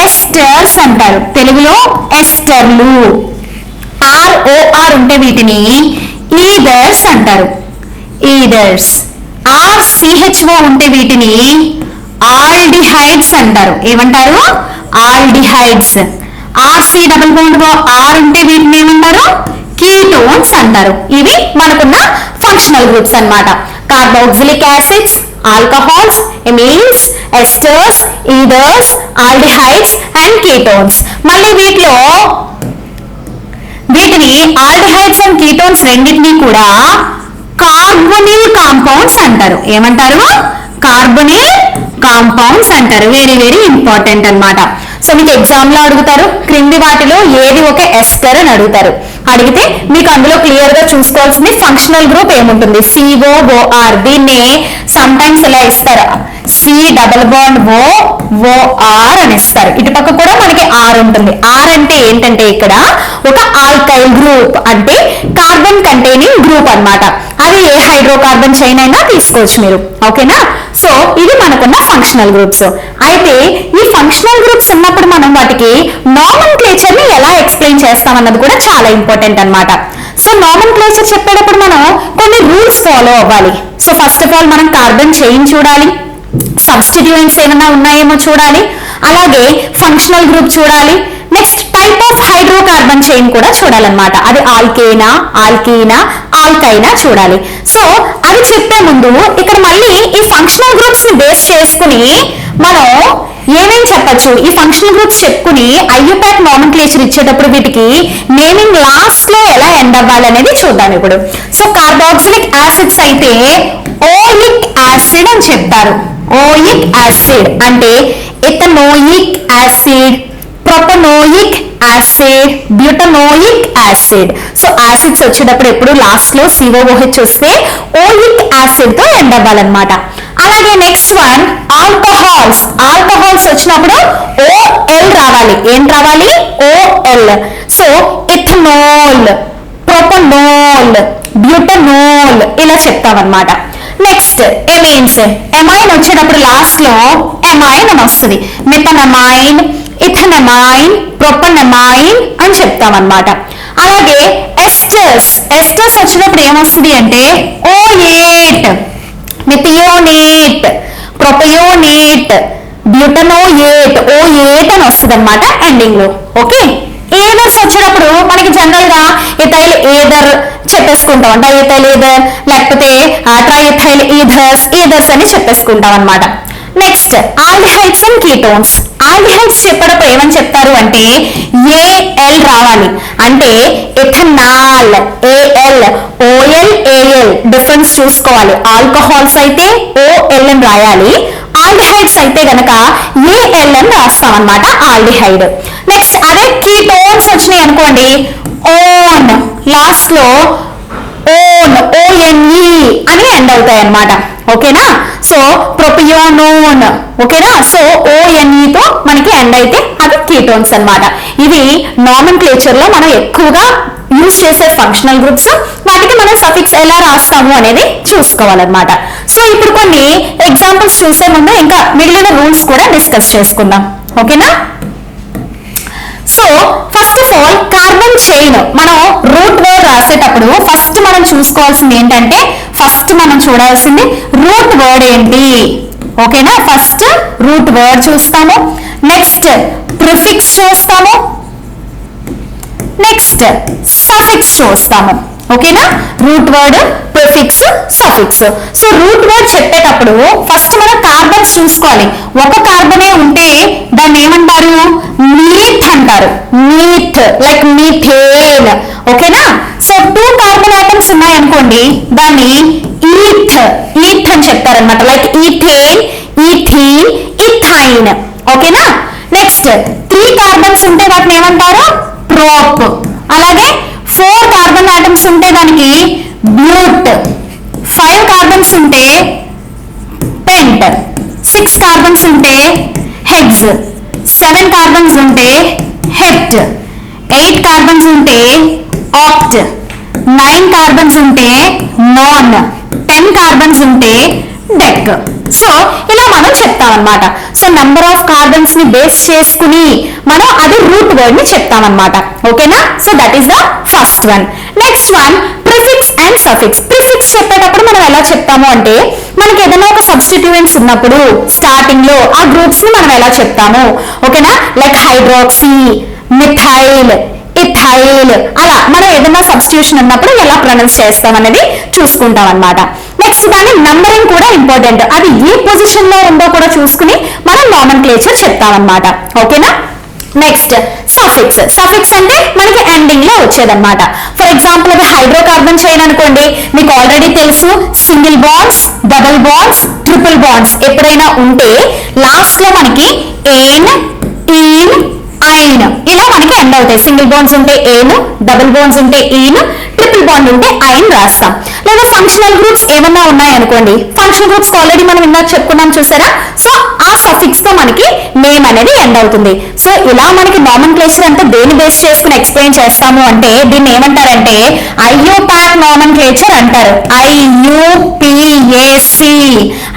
ఎస్టర్స్ అంటారు, తెలుగులో ఎస్టర్లు. ROR ఉంటే వీటిని ఈథర్స్ అంటారు, ఈథర్స్. RCHO ఉంటే వీటిని ఆల్డిహైడ్స్ అంటారు. ఏమంటారు, ఆల్డిహైడ్స్. RCOOR ఉంటే వీటిని ఏమంటారు, కీటోన్స్ అంటారు. ఇవి మనకున్న ఫంక్షనల్ గ్రూప్స్ అన్నమాట. Carboxylic acids, alcohols, ఎమీన్స్, esters, ఈథర్స్, aldehydes and ketones. మళ్ళీ వీటిని ఆల్డిహైడ్స్ అండ్ కీటోన్స్ రెండింటినీ కూడా కార్బొనిల్ కాంపౌండ్స్ అంటారు. ఏమంటారు, కార్బొనిల్ కాంపౌండ్స్ అంటారు. వెరీ వెరీ ఇంపార్టెంట్ అన్నమాట. సో మీకు ఎగ్జామ్ లో అడుగుతారు, క్రింది వాటిలో ఏది ఒక ఎస్టర్ అని అడుగుతారు. అడిగితే మీకు అందులో క్లియర్ గా చూసుకోవాల్సింది ఫంక్షనల్ గ్రూప్ ఏముంటుంది, COOR. దీన్ని సమ్ టైమ్స్ ఇలా ఇస్తారు, COOR అని ఇస్తారు. ఇటు పక్క కూడా మనకి R ఉంటుంది. R అంటే ఏంటంటే ఇక్కడ ఒక ఆల్కైల్ గ్రూప్, అంటే కార్బన్ కంటైనింగ్ గ్రూప్ అన్నమాట. అది ఏ హైడ్రోకార్బన్ చైన్ అయినా తీసుకోవచ్చు మీరు. ఓకేనా, సో ఇది మనకున్న ఫంక్షనల్ గ్రూప్స్. అయితే ఈ ఫంక్షనల్ గ్రూప్స్ ఉన్నప్పుడు మనం వాటికి నామెన్క్లేచర్ ని ఎలా ఎక్స్ప్లెయిన్ చేస్తాం అన్నది కూడా చాలా ఇంపార్టెంట్ అన్నమాట. సో నామెన్క్లేచర్ చెప్పేటప్పుడు మనం కొన్ని రూల్స్ ఫాలో అవ్వాలి. సో ఫస్ట్ ఆఫ్ ఆల్ మనం కార్బన్ చైన్ చూడాలి, సబ్స్టిట్యూయెంట్స్ ఏమైనా ఉన్నాయేమో చూడాలి, అలాగే ఫంక్షనల్ గ్రూప్ చూడాలి, next type of hydrocarbon chain కూడా చూడాలన్నమాట. అది ఆల్కేనా, ఆల్కీనా, ఆల్కైనా చూడాలి. సో అది చెప్పే ముందు ఇక్కడ మళ్ళీ ఈ ఫంక్షనల్ గ్రూప్స్ ని బేస్ చేసుకుని మనం ఏమేం చెప్పచ్చు, ఈ ఫంక్షనల్ గ్రూప్స్ చెప్పుకుని ఐయుపాక్ నామెన్క్లేచర్ ఇచ్చేటప్పుడు వీటికి నేమింగ్ లాస్ట్ లో ఎలా ఎండ్ అవ్వాలి అనేది చూద్దాం ఇప్పుడు. సో కార్బాక్సిలిక్ యాసిడ్స్ అయితే ఓయిక్ యాసిడ్ అని చెప్తారు. ఓయిక్ యాసిడ్ అంటే ethanoic acid, propanoic acid, butanoic acid. So acids వచ్చేటప్పుడు ఎప్పుడు లాస్ట్ లో COOH వస్తే ఓయిక్ యాసిడ్ తో ఎండ్ అవ్వాలన్నమాట. అలాగే నెక్స్ట్ వన్ ఆల్కహాల్స్. ఆల్కహాల్స్ వచ్చినప్పుడు OL రావాలి. ఏం రావాలి? OL. So ethanol, propanol, butanol ఇలా చెప్తామన్నమాట. Next amines. ఎమైన్ వచ్చేటప్పుడు లాస్ట్ లో ఎమైన్ అని వస్తుంది. మెథనమైన్, ఇథనమైన్, ప్రొపనమైన్ అని చెప్తామన్నమాట. అలాగే ఎస్టర్స్. ఎస్టర్స్ వచ్చినప్పుడు ఏమొస్తుంది అంటే ఓయేట్, మిథియోనేట్, ప్రొపయోనేట్, బ్యూటనోయేట్, ఓయేట్ అని వస్తుంది అనమాట ఎండింగ్ లో. ఓకే. ఏదర్స్ వచ్చేటప్పుడు మనకి జనరల్ గా ఇథైల్ ఏదర్ చెప్పేసుకుంటాం, డైథైల్ ఏదర్ లేకపోతే ట్రైథైల్ ఈథర్స్ అని చెప్పేసుకుంటాం అనమాట. Next aldehydes and ketones. Aldehydes చెప్పేటప్పుడు ఏమని చెప్తారు అంటే ఏఎల్ రావాలి. అంటే ఇథనాల్, ఏఎల్, ఓఎల్, ఏఎల్ డిఫరెన్స్ చూసుకోవాలి. ఆల్కహాల్స్ అయితే ఓఎల్ అని రాయాలి, ఆల్డిహైడ్స్ అయితే గనక ఏఎల్ అని రాస్తాం అనమాట ఆల్డిహైడ్. నెక్స్ట్ అదే కీటోన్స్ వచ్చినాయి అనుకోండి ఓన్, లాస్ట్ లో ఓన్, ఓఎన్ఈ అని ఎండ్ అవుతాయి అన్నమాట. ఓకేనా. సో ప్రొపియోనోన్. ఓకేనా. సో ONE తో మనకి ఎండ్ అయితే అవి కీటోన్స్ అన్నమాట. ఇవి నామెన్క్లేచర్ లో మనం ఎక్కువగా యూజ్ చేసే ఫంక్షనల్ గ్రూప్స్. వాటికి మనం సఫిక్స్ ఎలా రాస్తాము అనేది చూసుకోవాలన్నమాట. సో ఇప్పుడు కొన్ని ఎగ్జాంపుల్స్ చూసే ముందు ఇంకా మిగిలిన రూల్స్ కూడా డిస్కస్ చేసుకుందాం. ఓకేనా. So first of all carbon chain మనం రూట్ వర్డ్ రాసేటప్పుడు ఫస్ట్ మనం చూసుకోవాల్సింది ఏంటంటే ఫస్ట్ మనం చూడాల్సింది రూట్ వర్డ్ ఏంటి. ఓకేనా. ఫస్ట్ రూట్ వర్డ్ చూస్తాము, నెక్స్ట్ ప్రిఫిక్స్ చూస్తాము, నెక్స్ట్ సఫిక్స్ చూస్తాము. ఓకేనా. Root word, prefix, suffix. So root word చెప్పేటప్పుడు ఫస్ట్ మనం కార్బన్స్ చూసుకోవాలి. ఒక కార్బనే ఉంటే దాన్ని ఏమంటారు? మీథ్ అంటారు. Meath like methane. ఓకేనా. సో 2 కార్బన్ ఆటమ్స్ ఉన్నాయనుకోండి దాన్ని ఈథ్ అని చెప్తారనమాట. Like ethane, ethene, ethyne. ఓకేనా. నెక్స్ట్ 3 కార్బన్స్ ఉంటే వాటిని ఏమంటారు? ప్రోప్. అలాగే 4 కార్బన్ ఆటమ్స్ ఉంటే దానికి బ్యూట్, 5 కార్బన్స్ ఉంటే పెంట్, 6 కార్బన్స్ ఉంటే హెక్స్, 7 కార్బన్స్ ఉంటే హెప్ట్, 8 కార్బన్స్ ఉంటే ఆక్ట్, 9 కార్బన్స్ ఉంటే నాన్, 10 కార్బన్స్ ఉంటే డెక్. సో ఇలా మనం చెప్తామన్నమాట. సో నెంబర్ ఆఫ్ కార్బన్స్ ని బేస్ చేసుకుని మనం అది రూట్ వర్డ్ ని చెప్తామన్నమాట. ఓకేనా. So that is the first one. Next one prefix and suffix. Prefix చెప్పేటప్పుడు మనం ఎలా చెప్తాము అంటే మనకి ఏదైనా ఒక సబ్స్టిట్యూయెంట్స్ ఉన్నప్పుడు స్టార్టింగ్ లో ఆ గ్రూప్స్ ని మనం ఎలా చెప్తాము. ఓకేనా. లైక్ హైడ్రాక్సీ, మిథైల్, ఇథైల్ అలా మనం ఏదైనా సబ్స్టిట్యూషన్ ఉన్నప్పుడు ఎలా ప్రొనౌన్స్ చేస్తాం అనేది చూసుకుంటాం అన్నమాట. నెక్స్ట్ దాని నంబరింగ్ కూడా ఇంపార్టెంట్. అది ఏ పొజిషన్ లో ఉందో కూడా చూసుకుని మనం నామెన్క్లేచర్ చెప్తామన్నమాట. ఓకేనా. Next suffix. సఫిక్స్ అంటే మనకి ఎండింగ్ లో వచ్చేదన్నమాట. ఫర్ ఎగ్జాంపుల్ అది హైడ్రోకార్బన్ చైన్ అనుకోండి, మీకు ఆల్రెడీ తెలుసు single bonds, double bonds, triple bonds ఎప్పుడైనా ఉంటే లాస్ట్ లో మనకి ఏన్, ఈన్, ఐన్ ఇలా మనకి ఎండ్ అవుతాయి. సింగిల్ బాండ్స్ ఉంటే ఏన్, డబుల్ బాండ్స్ ఉంటే ఈన్, ట్రిపుల్ బాండ్ ఉంటే ఐన్ రాస్తాం. లేదా ఫంక్షనల్ గ్రూప్స్ ఏమన్నా ఉన్నాయనుకోండి, ఫంక్షనల్ గ్రూప్స్ ఆల్రెడీ మనం ఇందాక చెప్పుకున్నాం చూసారా. సో ఆ సఫిక్స్ తో మనకి నేమ్ అనేది ఎండ్ అవుతుంది. సో ఇలా మనకి నామెన్క్లేచర్ అంటే దేని బేస్ చేసుకుని ఎక్స్ప్లెయిన్ చేస్తాము అంటే దీన్ని ఏమంటారంటే ఐయుపాక్ నామెన్క్లేచర్ అంటారు. IUPAC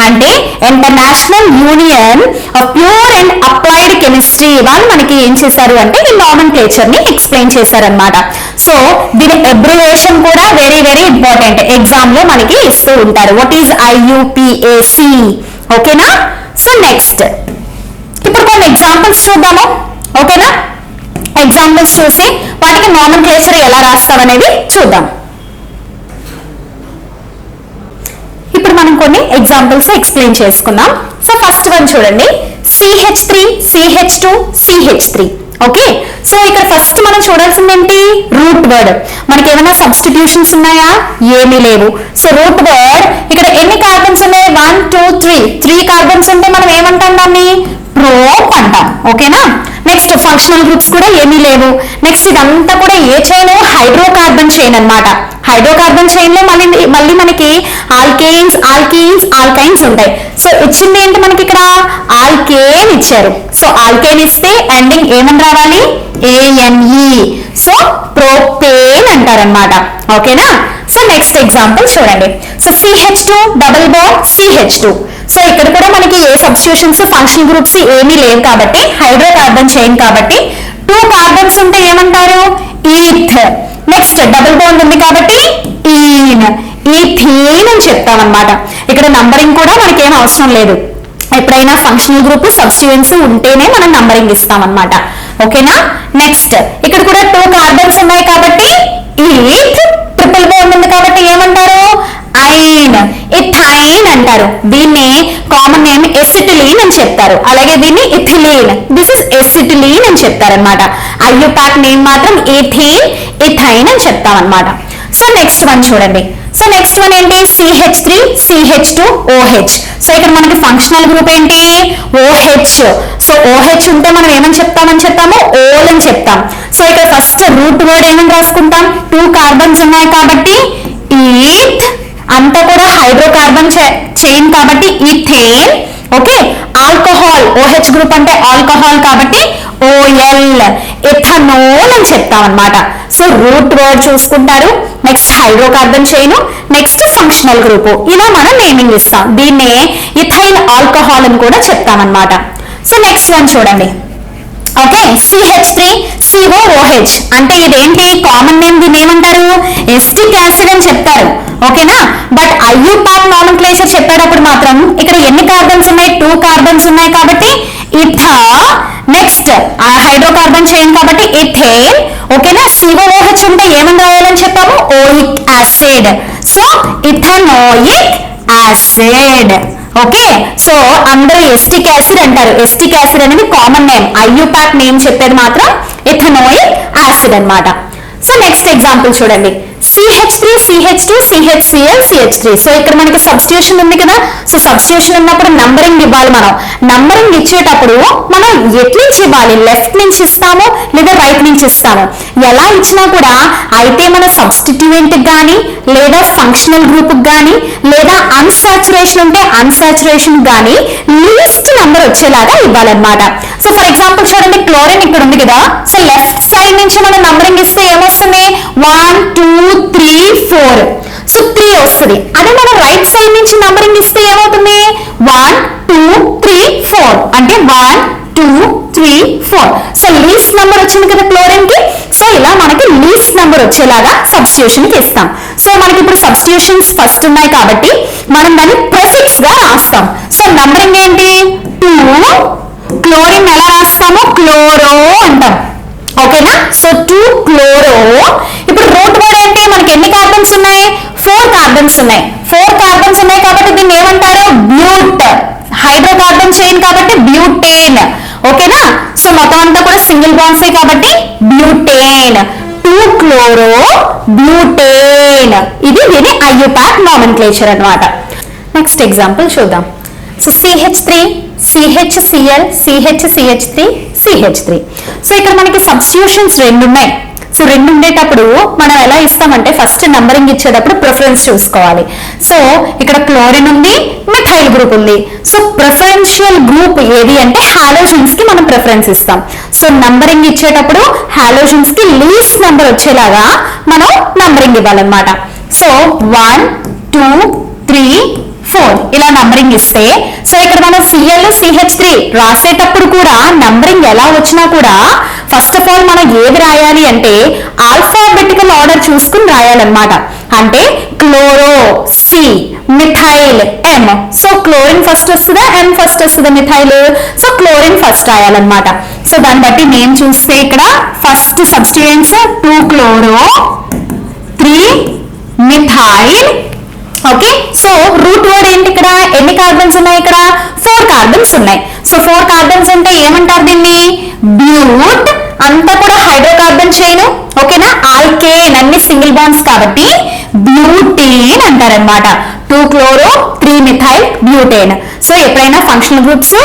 అంటే international union of pure and applied chemistry. వాళ్ళు మనకి ఏం చేశారు అంటే ఈ నామెన్క్లేచర్ ని ఎక్స్ప్లెయిన్ చేశారనమాట. సో దీని అబ్రివేషన్ కూడా వెరీ వెరీ ఇంపార్టెంట్, ఎగ్జామ్ లో మనకి ఇస్తూ ఉంటారు. What is IUPAC? ఓకేనా? సో నెక్స్ట్ ఇప్పుడు కొన్ని ఎగ్జాంపుల్స్ చూద్దాము. ఓకేనా? ఎగ్జాంపుల్స్ చూసి వాటికి నామెన్క్లేచర్ ఎలా రాస్తాం అనేది చూద్దాం. ఇప్పుడు మనం కొన్ని ఎగ్జాంపుల్స్ ఎక్స్ప్లెయిన్ చేసుకుందాం. సో ఫస్ట్ వన్ చూడండి, CH3 CH2 CH3. Okay, so ఇక్కడ ఫస్ట్ మనం చూడాల్సింది ఏంటి? Root word. మనకి ఏమైనా సబ్స్టిట్యూషన్స్ ఉన్నాయా? ఏమీ లేవు. సో రూట్ వర్డ్ ఇక్కడ ఎన్ని కార్బన్స్ ఉన్నాయి? 1 2 3 కార్బన్స్ ఉంటే మనం ఏమంటాం? దాన్ని ప్రోప్ అంటాం. ఓకేనా? నెక్స్ట్ ఫంక్షనల్ గ్రూప్స్ కూడా ఏమీ లేవు. నెక్స్ట్ ఇదంతా కూడా ఏ చైన్? హైడ్రోకార్బన్ చైన్ అన్నమాట. హైడ్రోకార్బన్ చైన్ లో మళ్ళీ మనకి ఆల్కేన్స్ ఆల్కీన్స్ ఆల్కైన్స్ ఉంటాయి. సో ఇచ్చింది ఏంటి మనకి? ఇక్కడ ఆల్కేన్ ఇచ్చారు. సో ఆల్కేన్ ఇస్తే ఎండింగ్ ఏమని రావాలి? ANE. సో ప్రోపేన్ అంటారనమాట. ఓకేనా? సో నెక్స్ట్ ఎగ్జాంపుల్ చూడండి. So CH2 double bond CH2. So ఇక్కడ కూడా మనకి ఏ సబ్స్టిట్యూషన్స్ ఫంక్షన్ గ్రూప్స్ ఏమీ లేవు కాబట్టి హైడ్రోకార్బన్ చైన్ కాబట్టి 2 కార్బన్స్ ఉంటే ఏమంటారు? ఈథ్. నెక్స్ట్ డబుల్ బాండ్ ఉంది కాబట్టి ఈన్, ఈథీన్ అని చెప్తామన్నమాట. ఇక్కడ నంబరింగ్ కూడా మనకి ఏం అవసరం లేదు. ఎప్పుడైనా ఫంక్షనల్ గ్రూప్ సబ్స్టిట్యూయెంట్స్ ఉంటేనే మనం నంబరింగ్ ఇస్తామన్నమాట. ఓకేనా? నెక్స్ట్ ఇక్కడ కూడా 2 కార్బన్స్ ఉన్నాయి కాబట్టి ఈథ్, ట్రిపుల్ బాండ్ ఉంది కాబట్టి ఏమంటారు? ఐన్, ఇథైన్ అంటారు. దీన్ని కామన్ నేమ్ ఎసిటిలీన్ అని చెప్తారు. అలాగే దీన్ని ఇథిలీన్, దిస్ ఇస్ ఎసిటిలీన్ అని చెప్తారనమాట. IUPAC నేమ్ మాత్రం ఈథీన్, ఇథైన్ అని చెప్తామన్నమాట. సో నెక్స్ట్ వన్ చూడండి. సో నెక్స్ట్ వన్ ఏంటి? CH3 CH2 OH. సో ఇక్కడ మనకి ఫంక్షనల్ గ్రూప్ ఏంటి? OH. సో OH ఉంటే మనం ఏమని చెప్తాము? ఓల్ అని చెప్తాం. సో ఇక్కడ ఫస్ట్ రూట్ వర్డ్ ఏమని రాసుకుంటాం? 2 కార్బన్స్ ఉన్నాయి కాబట్టి ఈథ్, అంతా కూడా హైడ్రోకార్బన్ చైన్ కాబట్టి ethane. Okay, alcohol OH group అంటే ఆల్కహాల్ కాబట్టి OL, ఎథనోల్ అని చెప్తాం అన్నమాట. సో రూట్ వర్డ్ చూసుకుంటారు, next hydrocarbon chain, next functional group, ఇలా మనం నేమింగ్ ఇస్తాం. దీన్నే ఇథైల్ ఆల్కహాల్ అని కూడా చెప్తామన్నమాట. సో నెక్స్ట్ వన్ చూడండి. ఓకే, CH3 COOH అంటే ఇదేంటి? Common name. దీన్ని ఏమంటారు? ఎస్టిక్ యాసిడ్ అని చెప్తారు. ఓకేనా? బట్ IUPAC నామెన్క్లేచర్ చెప్పేటప్పుడు మాత్రం ఇక్కడ ఎన్ని కార్బన్స్ ఉన్నాయి? 2 కార్బన్స్ ఉన్నాయి కాబట్టి ఇథా. నెక్స్ట్ హైడ్రోకార్బన్ చైన్ కాబట్టి ఇథేన్. ఓకేనా? COOH ఉంటే ఏమని రాయాలని చెప్పాము? Oic acid. So ethanoic acid. Okay, so అందరూ ఎస్టిక్ యాసిడ్ అంటారు. ఎస్టిక్ యాసిడ్ అనేది కామన్ నేమ్. IUPAC నేమ్ చెప్పేది మాత్రం ఇథనోయిక్ యాసిడ్ అన్నమాట. సో నెక్స్ట్ ఎగ్జాంపుల్ చూడండి. CH3 CH2 CHCl CH3. So ఇక్కడ మనకి సబ్స్టిట్యూషన్ ఉంది కదా. సో సబ్స్టిట్యూషన్ ఉన్నప్పుడు నంబరింగ్ ఇవ్వాలి. మనం నంబరింగ్ ఇచ్చేటప్పుడు మనం ఎట్ల నుంచి ఇవ్వాలి? లెఫ్ట్ నుంచి ఇస్తాము లేదా రైట్ నుంచి ఇస్తాము. ఎలా ఇచ్చినా కూడా అయితే మన సబ్స్టిట్యూయెంట్ కానీ లేదా ఫంక్షనల్ గ్రూప్ కానీ లేదా అన్సాచురేషన్ ఉంటే అన్సాచురేషన్ కానీ లీస్ట్ నెంబర్ వచ్చేలాగా ఇవ్వాలన్నమాట. సో ఫర్ ఎగ్జాంపుల్ చూడండి, క్లోరిన్ ఇక్కడ ఉంది కదా. సో లెఫ్ట్ సైడ్ నుంచి మనం నంబరింగ్ ఇస్తే ఏమొస్తుంది? 1 2 3 4. సో 3 వస్తుంది. అదే మనం రైట్ సైడ్ నుంచి నంబరింగ్ ఇస్తే ఏమవుతుంది? 1 2 3 4 అంటే 1 2 3 4. సో లీస్ట్ నెంబర్ వచ్చింది కదా క్లోరిన్ కి. సో ఇలా మనకి లీస్ట్ నెంబర్ వచ్చేలాగా సబ్స్టిట్యూషన్ కి ఇస్తాం. సో మనకి ఇప్పుడు సబ్స్టిట్యూషన్స్ ఫస్ట్ ఉన్నాయి కాబట్టి మనం దాన్ని ప్రిఫిక్స్ గా రాస్తాం. సో నంబరింగ్ ఏంటి? 2. క్లోరిన్ ఎలా రాస్తాము? క్లోరో అంటాం. ఓకేనా? So 2 chloro. ఇప్పుడు రూట్ వర్డ్ ఏంటి? మనకి ఎన్ని కార్బన్స్ ఉన్నాయి? 4 కార్బన్స్ ఉన్నాయి. 4 కార్బన్స్ ఉన్నాయి కాబట్టి దీన్ని ఏమంటారు? బ్యూట్. హైడ్రోకార్బన్ చైన్ కాబట్టి బ్యూటేన్. ఓకేనా? సో మొత్తం అంతా కూడా సింగిల్ బాండ్స్ కాబట్టి బ్యూటేన్. 2 chloro butane. ఇది దీని IUPAC నామెన్క్లేచర్ అన్నమాట. నెక్స్ట్ ఎగ్జాంపుల్ చూద్దాం. So CH3 CHCl CHCH3 CH3. So ఇక్కడ మనకి సబ్స్టిట్యూషన్స్ 2 ఉన్నాయి. సో 2 ఉండేటప్పుడు మనం ఎలా ఇస్తామంటే ఫస్ట్ నంబరింగ్ ఇచ్చేటప్పుడు ప్రిఫరెన్స్ చూసుకోవాలి. సో ఇక్కడ క్లోరిన్ ఉంది, మిథైల్ గ్రూప్ ఉంది. సో ప్రిఫరెన్షియల్ గ్రూప్ ఏది అంటే హాలోజన్స్ కి మనం ప్రిఫరెన్స్ ఇస్తాం. సో నంబరింగ్ ఇచ్చేటప్పుడు హాలోజన్స్ కి లీస్ట్ నెంబర్ వచ్చేలాగా మనం నంబరింగ్ ఇవ్వాలన్నమాట. సో 1 2 3 4 ఇలా నంబరింగ్ ఇస్తే, సో ఇక్కడ మనం ClCH3 రాసేటప్పుడు కూడా నంబరింగ్ ఎలా వచ్చినా కూడా ఫస్ట్ ఆఫ్ ఆల్ మనం ఏది రాయాలి అంటే ఆల్ఫాబెటికల్ ఆర్డర్ చూసుకుని రాయాలన్నమాట. అంటే chloro C, methyl M. So chlorine first వస్తుందా, M ఫస్ట్ వస్తుందా మిథైల్? సో క్లోరిన్ ఫస్ట్ రాయాలన్నమాట. సో దాన్ని బట్టి నేమ్ చూస్తే ఇక్కడ first substituents 2 chloro 3 methyl. Okay, so root word ఏంటి ఇక్కడ? ఎన్ని కార్బన్స్ ఉన్నాయి ఇక్కడ? 4 కార్బన్స్ ఉన్నాయి. సో 4 కార్బన్స్ అంటే ఏమంటారు దీన్ని? బ్యూట్. అంతా కూడా హైడ్రోకార్బన్ చైన్. ఓకేనా, ఆల్కేన్ అన్ని సింగిల్ బాండ్స్ కాబట్టి బ్యూటేన్ అంటారనమాట. 2 క్లోరో 3 మిథైల్ బ్యూటేన్. సో ఎప్పుడైనా ఫంక్షనల్ గ్రూప్స్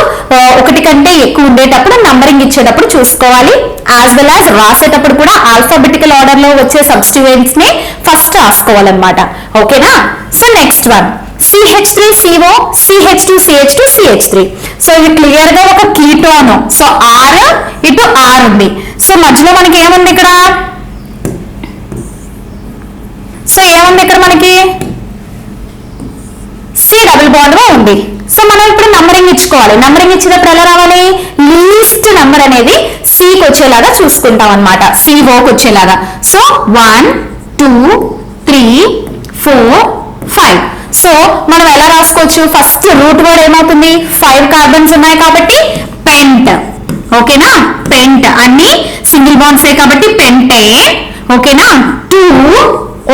ఒకటి కంటే ఎక్కువ ఉండేటప్పుడు నంబరింగ్ ఇచ్చేటప్పుడు చూసుకోవాలి. యాజ్ వెల్ యాజ్ రాసేటప్పుడు కూడా ఆల్ఫాబెటికల్ ఆర్డర్ లో వచ్చే సబ్స్టిట్యూయెంట్స్ ని ఫస్ట్ రాసుకోవాలన్నమాట. ఓకేనా. So next one CH3CO, CH2CH2, CH3. So ఇది క్లియర్ గా ఒక కీటోన్. సో R ఇటు R ఉంది. సో మధ్యలో మనకి ఏముంది ఇక్కడ? సో ఏముంది ఇక్కడ మనకి? C డబుల్ బాండ్ గా ఉంది. సో మనం ఇప్పుడు నంబరింగ్ ఇచ్చుకోవాలి. నంబరింగ్ ఇచ్చినప్పుడు ఎలా రావాలి? లీస్ట్ నంబర్ అనేది Cకి వచ్చేలాగా చూసుకుంటాం అనమాట, COకి వచ్చేలాగా. సో 1 2 3 4 5. సో మనం ఎలా రాసుకోవచ్చు? ఫస్ట్ రూట్ వర్డ్ ఏమవుతుంది? 5 కార్బన్స్ ఉన్నాయి కాబట్టి పెంట్. ఓకేనా, పెంట్. అన్ని సింగిల్ బాండ్సే కాబట్టి పెంటేన్. ఓకేనా. 2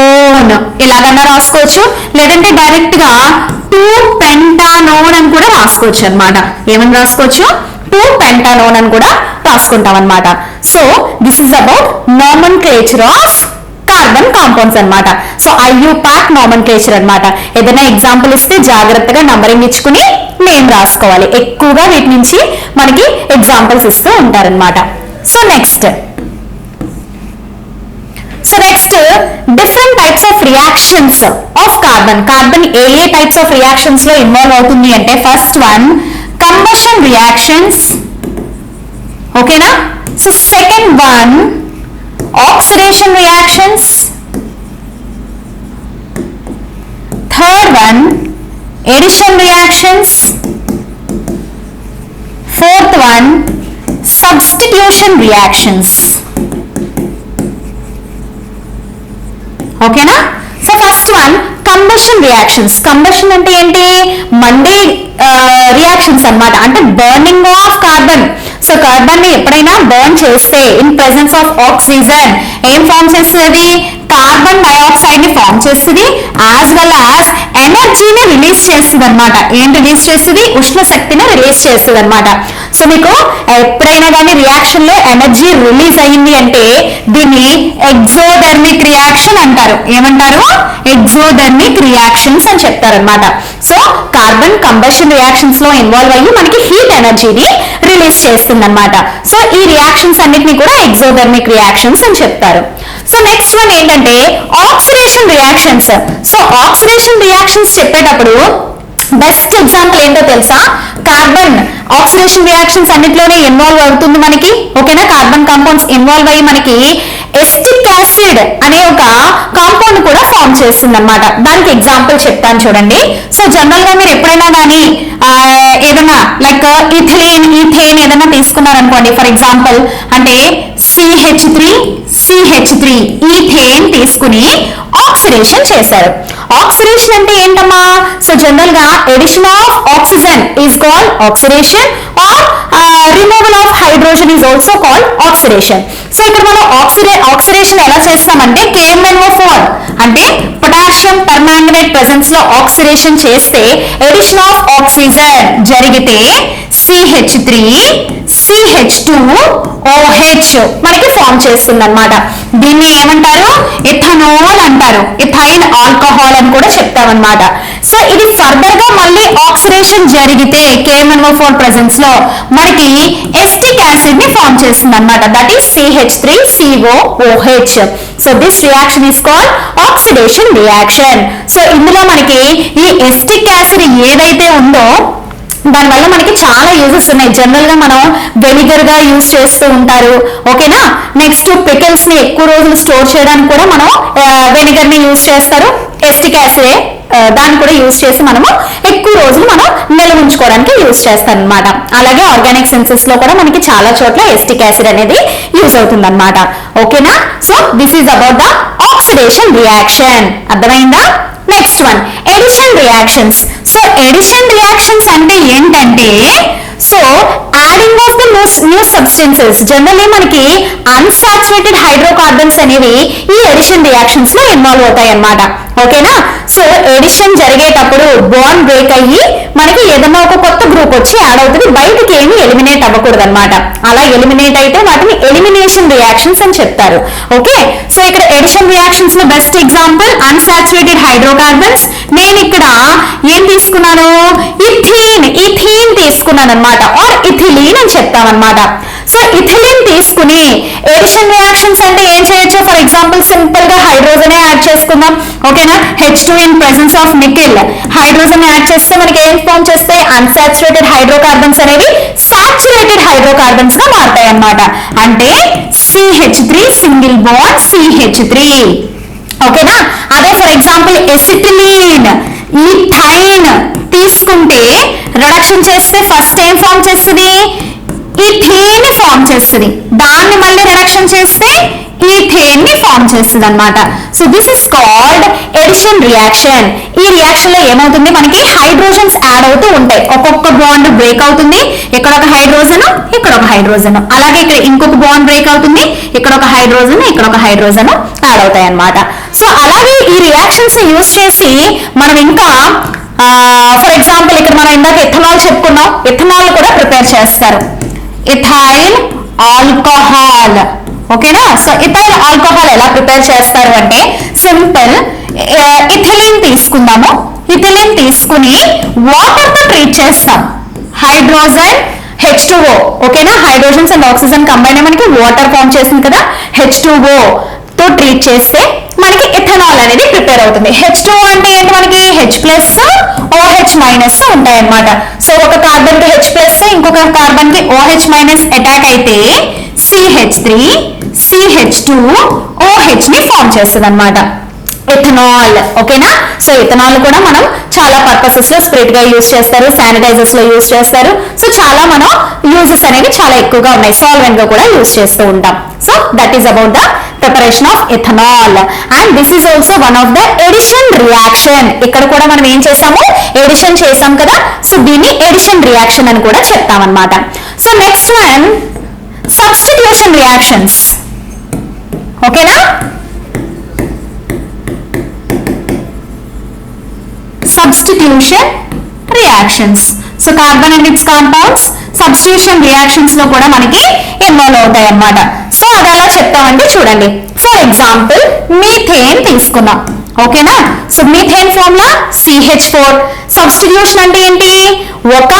ఓన్ ఇలాగన్నా రాసుకోవచ్చు, లేదంటే డైరెక్ట్ గా 2 పెంటానోన్ అని కూడా రాసుకోవచ్చు అనమాట. ఏమని రాసుకోవచ్చు? 2 పెంటానోన్ అని కూడా రాసుకుంటాం అనమాట. So this is about nomenclature of carbon compounds అన్నమాట. సో IUPAC నామెన్క్లేచర్ అన్నమాట. ఏదైనా ఎగ్జాంపుల్ ఇస్తే జాగ్రత్తగా నంబరింగ్ ఇచ్చుకుని నేమ్ రాసుకోవాలి. ఎక్కువగా వీటి నుంచి మనకి ఎగ్జాంపుల్స్ ఇస్తూ ఉంటారన్నమాట. So next different types of reactions of carbon. Carbon A types of reactions లో ఇన్వాల్వ్ అవుతుంది అంటే ఫస్ట్ వన్ కంబషన్ రియాక్షన్స్. ఓకేనా. So second one oxidation reactions. Third one addition reactions. Fourth one substitution reactions. ఓకేనా. So first one combustion reactions. Combustion అంటే ఏంటి? Monday reactions అన్నమాట. అంటే burning of carbon. So carbon ని ఎప్పుడైనా బర్న్ చేస్తే in presence of oxygen ఏం form చేస్తుంది? కార్బన్ డైఆక్సైడ్ ని ఫామ్ చేస్తుంది. యాజ్ వెల్ యాజ్ ఎనర్జీని రిలీజ్ చేస్తుంది అనమాట. ఏం రిలీజ్ చేస్తుంది? ఉష్ణ శక్తిని రిలీజ్ చేస్తుంది అనమాట. సో మీకు ఎప్పుడైనా కానీ రియాక్షన్ లో ఎనర్జీ రిలీజ్ అయ్యింది అంటే దీన్ని ఎగ్జోథెర్మిక్ రియాక్షన్ అంటారు. ఏమంటారు? ఎగ్జోథెర్మిక్ రియాక్షన్స్ అని చెప్తారనమాట. సో కార్బన్ కంబషన్ రియాక్షన్స్ లో ఇన్వాల్వ్ అయ్యి మనకి హీట్ ఎనర్జీని రిలీజ్ చేస్తుంది అనమాట. సో ఈ రియాక్షన్స్ అన్నిటిని కూడా ఎగ్జోథెర్మిక్ రియాక్షన్స్ అని చెప్తారు. సో నెక్స్ట్ వన్ ఏంటంటే oxidation reactions. So oxidation reactions చెప్పేటప్పుడు బెస్ట్ ఎగ్జాంపుల్ ఏంటో తెలుసా? కార్బన్ ఆక్సిడేషన్ రియాక్షన్స్ అన్నిట్లోనే ఇన్వాల్వ్ అవుతుంది మనకి. ఓకేనా. కార్బన్ కాంపౌండ్స్ ఇన్వాల్వ్ అయ్యి మనకి ఎస్టిక్ యాసిడ్ అనే ఒక కాంపౌండ్ కూడా ఫామ్ చేస్తుంది అనమాట. దానికి ఎగ్జాంపుల్ చెప్తాను చూడండి. సో జనరల్ గా మీరు ఎప్పుడైనా కానీ ఏదైనా లైక్ ఈథైన్ ఏదైనా తీసుకున్నారనుకోండి, ఫర్ ఎగ్జాంపుల్ అంటే CH3 ఈథేన్ తీసుకుని ఆక్సిడేషన్ చేశారు. ఆక్సిడేషన్ అంటే ఏంటమ్మా? సో జనరల్ గా addition of oxygen is called oxidation or removal of hydrogen is also called oxidation. So ఇక్కడ మనం ఆక్సిడేషన్ ఎలా చేస్తామంటే KMnO4 అంటే పొటాషియం పర్మాంగనేట్ ప్రెసెన్స్ లో ఆక్సిడేషన్ చేస్తే ఎడిషన్ ఆఫ్ ఆక్సిజన్ జరిగితే CH3 CH2OH మనకి ఫామ్ చేస్తుంది అనమాట. దీన్ని ఏమంటారు? ఇథనాల్ అంటారు. ఇథైల్ ఆల్కహాల్ అని కూడా చెప్తామన్నమాట. సో ఇది ఫర్దర్ గా మళ్ళీ ఆక్సిడేషన్ జరిగితే KMnO4 ప్రెసెన్స్ లో మనకి ఎస్టిక్ యాసిడ్ ని ఫామ్ చేస్తుంది అనమాట. That is CH3COOH. So this reaction is called oxidation reaction. So ఇందులో మనకి ఈ ఎస్టిక్ యాసిడ్ ఏదైతే ఉందో దానివల్ల మనకి చాలా యూజెస్ ఉన్నాయి. జనరల్ గా మనం వెనిగర్ గా యూజ్ చేస్తూ ఉంటారు. ఓకేనా. నెక్స్ట్ పికిల్స్ ని ఎక్కువ రోజులు స్టోర్ చేయడానికి కూడా మనం వెనిగర్ ని యూజ్ చేస్తారు. ఎస్టిక్ యాసిడ్ దాన్ని కూడా యూజ్ చేసి మనము ఎక్కువ రోజులు మనం నిల్వ ఉంచుకోవడానికి యూజ్ చేస్తాం అనమాట. అలాగే ఆర్గానిక్ సెన్సెస్ లో కూడా మనకి చాలా చోట్ల ఎస్టిక్ యాసిడ్ అనేది యూజ్ అవుతుంది అనమాట. ఓకేనా? So this is about the oxidation reaction. అర్థమైందా? Next one addition reactions. So addition reactions అంటే ఏంటంటే so adding of the new substances. Generally మనకి అన్సాచురేటెడ్ హైడ్రోకార్బన్స్ అనేవి ఈ ఎడిషన్ రియాక్షన్స్ లో ఇన్వాల్వ్ అవుతాయి అన్నమాట. ఓకేనా? సో ఎడిషన్ జరిగేటప్పుడు బాండ్ బ్రేక్ అయ్యి మనకి ఏదైనా ఒక కొత్త గ్రూప్ వచ్చి యాడ్ అవుతుంది, బయటకి ఏమి ఎలిమినేట్ అవ్వకూడదు అనమాట. అలా ఎలిమినేట్ అయితే వాటిని ఎలిమినేషన్ రియాక్షన్స్ అని చెప్తారు. ఓకే, సో ఇక్కడ ఎడిషన్ రియాక్షన్స్ లో బెస్ట్ ఎగ్జాంపుల్ అన్సాచురేటెడ్ హైడ్రోకార్బన్స్. నేను ఇక్కడ ఏం తీసుకున్నాను? ఇథీన్ తీసుకున్నాను అనమాట, ఆర్ ఇథిలీన్ అని చెప్తామన్నమాట. సో ఇథిలిన్ తీసుకుని ఎడిషన్ రియాక్షన్స్ అంటే ఏం చేయొచ్చు? ఫర్ ఎగ్జాంపుల్ సింపుల్ గా హైడ్రోజన్ యాడ్ చేసుకుందాం. ఓకేనా? H2 in presence of nickel. Hydrogen add చేస్తే మనకి ఏం ఫామ్ చేస్తాయి? అన్సాచురేటెడ్ హైడ్రోకార్బన్స్ అనేవి సాచురేటెడ్ హైడ్రోకార్బన్స్ గా మారుతాయి అన్నమాట. అంటే CH3 సింగిల్ బాండ్ CH3. ఓకేనా? అదే ఫర్ ఎగ్జాంపుల్ ఎసిటిలీన్, ఈథైన్ తీసుకుంటే రిడక్షన్ చేస్తే ఫస్ట్ ఏం ఫామ్ చేస్తుంది? ఈథేన్ ని ఫామ్ చేస్తుంది. దాన్ని మళ్ళీ రిడక్షన్ చేస్తే ఈథేన్ ని ఫామ్ చేస్తుంది అనమాట. So this is called addition reaction. ఈ రియాక్షన్ లో ఏమవుతుంది? మనకి హైడ్రోజన్స్ యాడ్ అవుతూ ఉంటాయి. ఒక్కొక్క బాండ్ బ్రేక్ అవుతుంది. ఇక్కడ ఒక హైడ్రోజన్, ఇక్కడ ఒక హైడ్రోజన్, అలాగే ఇక్కడ ఇంకొక బాండ్ బ్రేక్ అవుతుంది. ఇక్కడ ఒక హైడ్రోజన్, ఇక్కడ ఒక హైడ్రోజన్ యాడ్ అవుతాయి అన్నమాట. సో అలాగే ఈ రియాక్షన్స్ యూజ్ చేసి మనం ఇంకా ఫర్ ఎగ్జాంపుల్ ఇక్కడ మనం ఇందాక ఎథనాల్ చెప్పుకున్నాం, ఎథనాల్ కూడా ప్రిపేర్ చేస్తారు. Ethyl alcohol. ఓకేనా? సో ఇథైల్ ఆల్కహాల్ ఎలా ప్రిపేర్ చేస్తారు అంటే సింపుల్, ఇథిలిన్ తీసుకుందాము. ఇథిలిన్ తీసుకుని వాటర్ తో ట్రీట్ చేస్తాం. Hydrogen H2O. ఓకేనా? హైడ్రోజన్స్ అండ్ ఆక్సిజన్ కంబైన్ మనకి వాటర్ ఫామ్ చేసింది కదా, H2O తో ట్రీట్ చేస్తే మనకి ఇథనాల్ అనేది ప్రిపేర్ అవుతుంది. H2O అంటే ఏంటి? మనకి H+ OH- ఉంటాయి అన్నమాట. సో ఒక కార్బన్ కి H+, ఇంకొక కార్బన్ కి OH- అటాక్ అయితే CH3 CH2 OH ని ఫామ్ చేస్తుంది అనమాట, ఎథనాల్. ఓకేనా? సో ఎథనాల్ కూడా మనం చాలా పర్పసెస్ లో స్ప్రెడ్ గా యూజ్ చేస్తారు, శానిటైజర్స్ లో యూజ్ చేస్తారు. సో చాలా మనం యూజెస్ అనేవి చాలా ఎక్కువగా ఉన్నాయి. సాల్వెంట్ గా కూడా యూజ్ చేస్తూ ఉంటాం. So that is about the preparation of ethanol. And this is also one of the addition reaction. ఇక్కడ కూడా మనం ఏం చేసాము? ఎడిషన్ చేసాం కదా. సో దీన్ని ఎడిషన్ రియాక్షన్ అని కూడా చెప్తాం అన్నమాట. So next one substitution reactions. ఓకేనా? substitution reactions. So carbon and it's compounds substitution reactions లో కూడా మనకి ఇన్వాల్వ్ అవుతాయి అన్నమాట. సో అది ఎలా చెప్తామంటే చూడండి. ఫర్ ఎగ్జాంపుల్ మీథేన్ తీసుకున్నాం. ఓకేనా? So methane formula CH4. Substitution అంటే ఏంటి? ఒక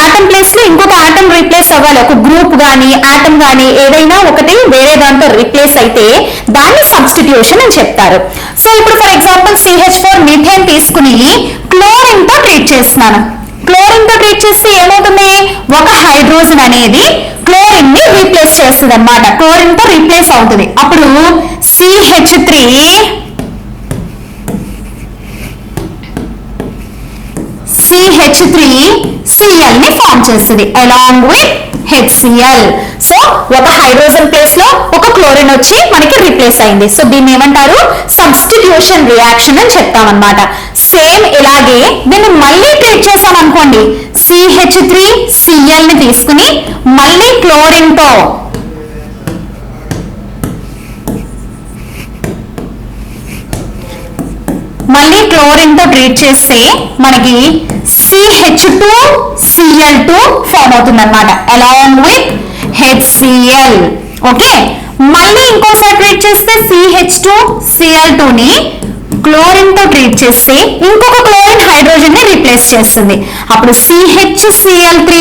ఆటమ్ ప్లేస్ లో ఇంకొక ఆటమ్ రీప్లేస్ అవ్వాలి. ఒక గ్రూప్ గానీ ఆటమ్ గానీ ఏదైనా ఒకటి వేరే దాంతో రీప్లేస్ అయితే దాన్ని సబ్స్టిట్యూషన్ అని చెప్తారు. సో ఇప్పుడు ఫర్ ఎగ్జాంపుల్ CH4 మీథేన్ తీసుకుని క్లోరిన్ తో ట్రీట్ చేస్తున్నాను. క్లోరిన్ తో ట్రీట్ చేస్తే ఏమవుతుంది? ఒక హైడ్రోజన్ అనేది క్లోరిన్ ని రీప్లేస్ చేస్తుంది అనమాట. క్లోరిన్ తో రీప్లేస్ అవుతుంది. అప్పుడు CH3Cl ని ఫామ్ చేస్తుంది అలాంగ్ విత్ HCl. సో ఒక హైడ్రోజన్ ప్లేస్ లో ఒక క్లోరిన్ వచ్చి మనకి రీప్లేస్ అయింది. సో దీన్ని ఏమంటారు? సబ్స్టిట్యూషన్ రియాక్షన్ అని చెప్తామన్నమాట. సేమ్ ఇలాగే దీన్ని మళ్ళీ ట్రీట్ చేసాం అనుకోండి. CH3Cl ని తీసుకుని మళ్ళీ క్లోరిన్ తో ట్రీట్ చేస్తే మనకి CH2Cl2 ఫామ్ అవుతుంది అనమాట అలాంగ్ విత్ HCl. ఓకే, మళ్ళీ ఇంకోసారి ట్రీట్ చేస్తే CH2Cl2 ని క్లోరిన్ తో ట్రీట్ చేస్తే ఇంకొక క్లోరిన్ హైడ్రోజన్ ని రీప్లేస్ చేస్తుంది. అప్పుడు CHCl3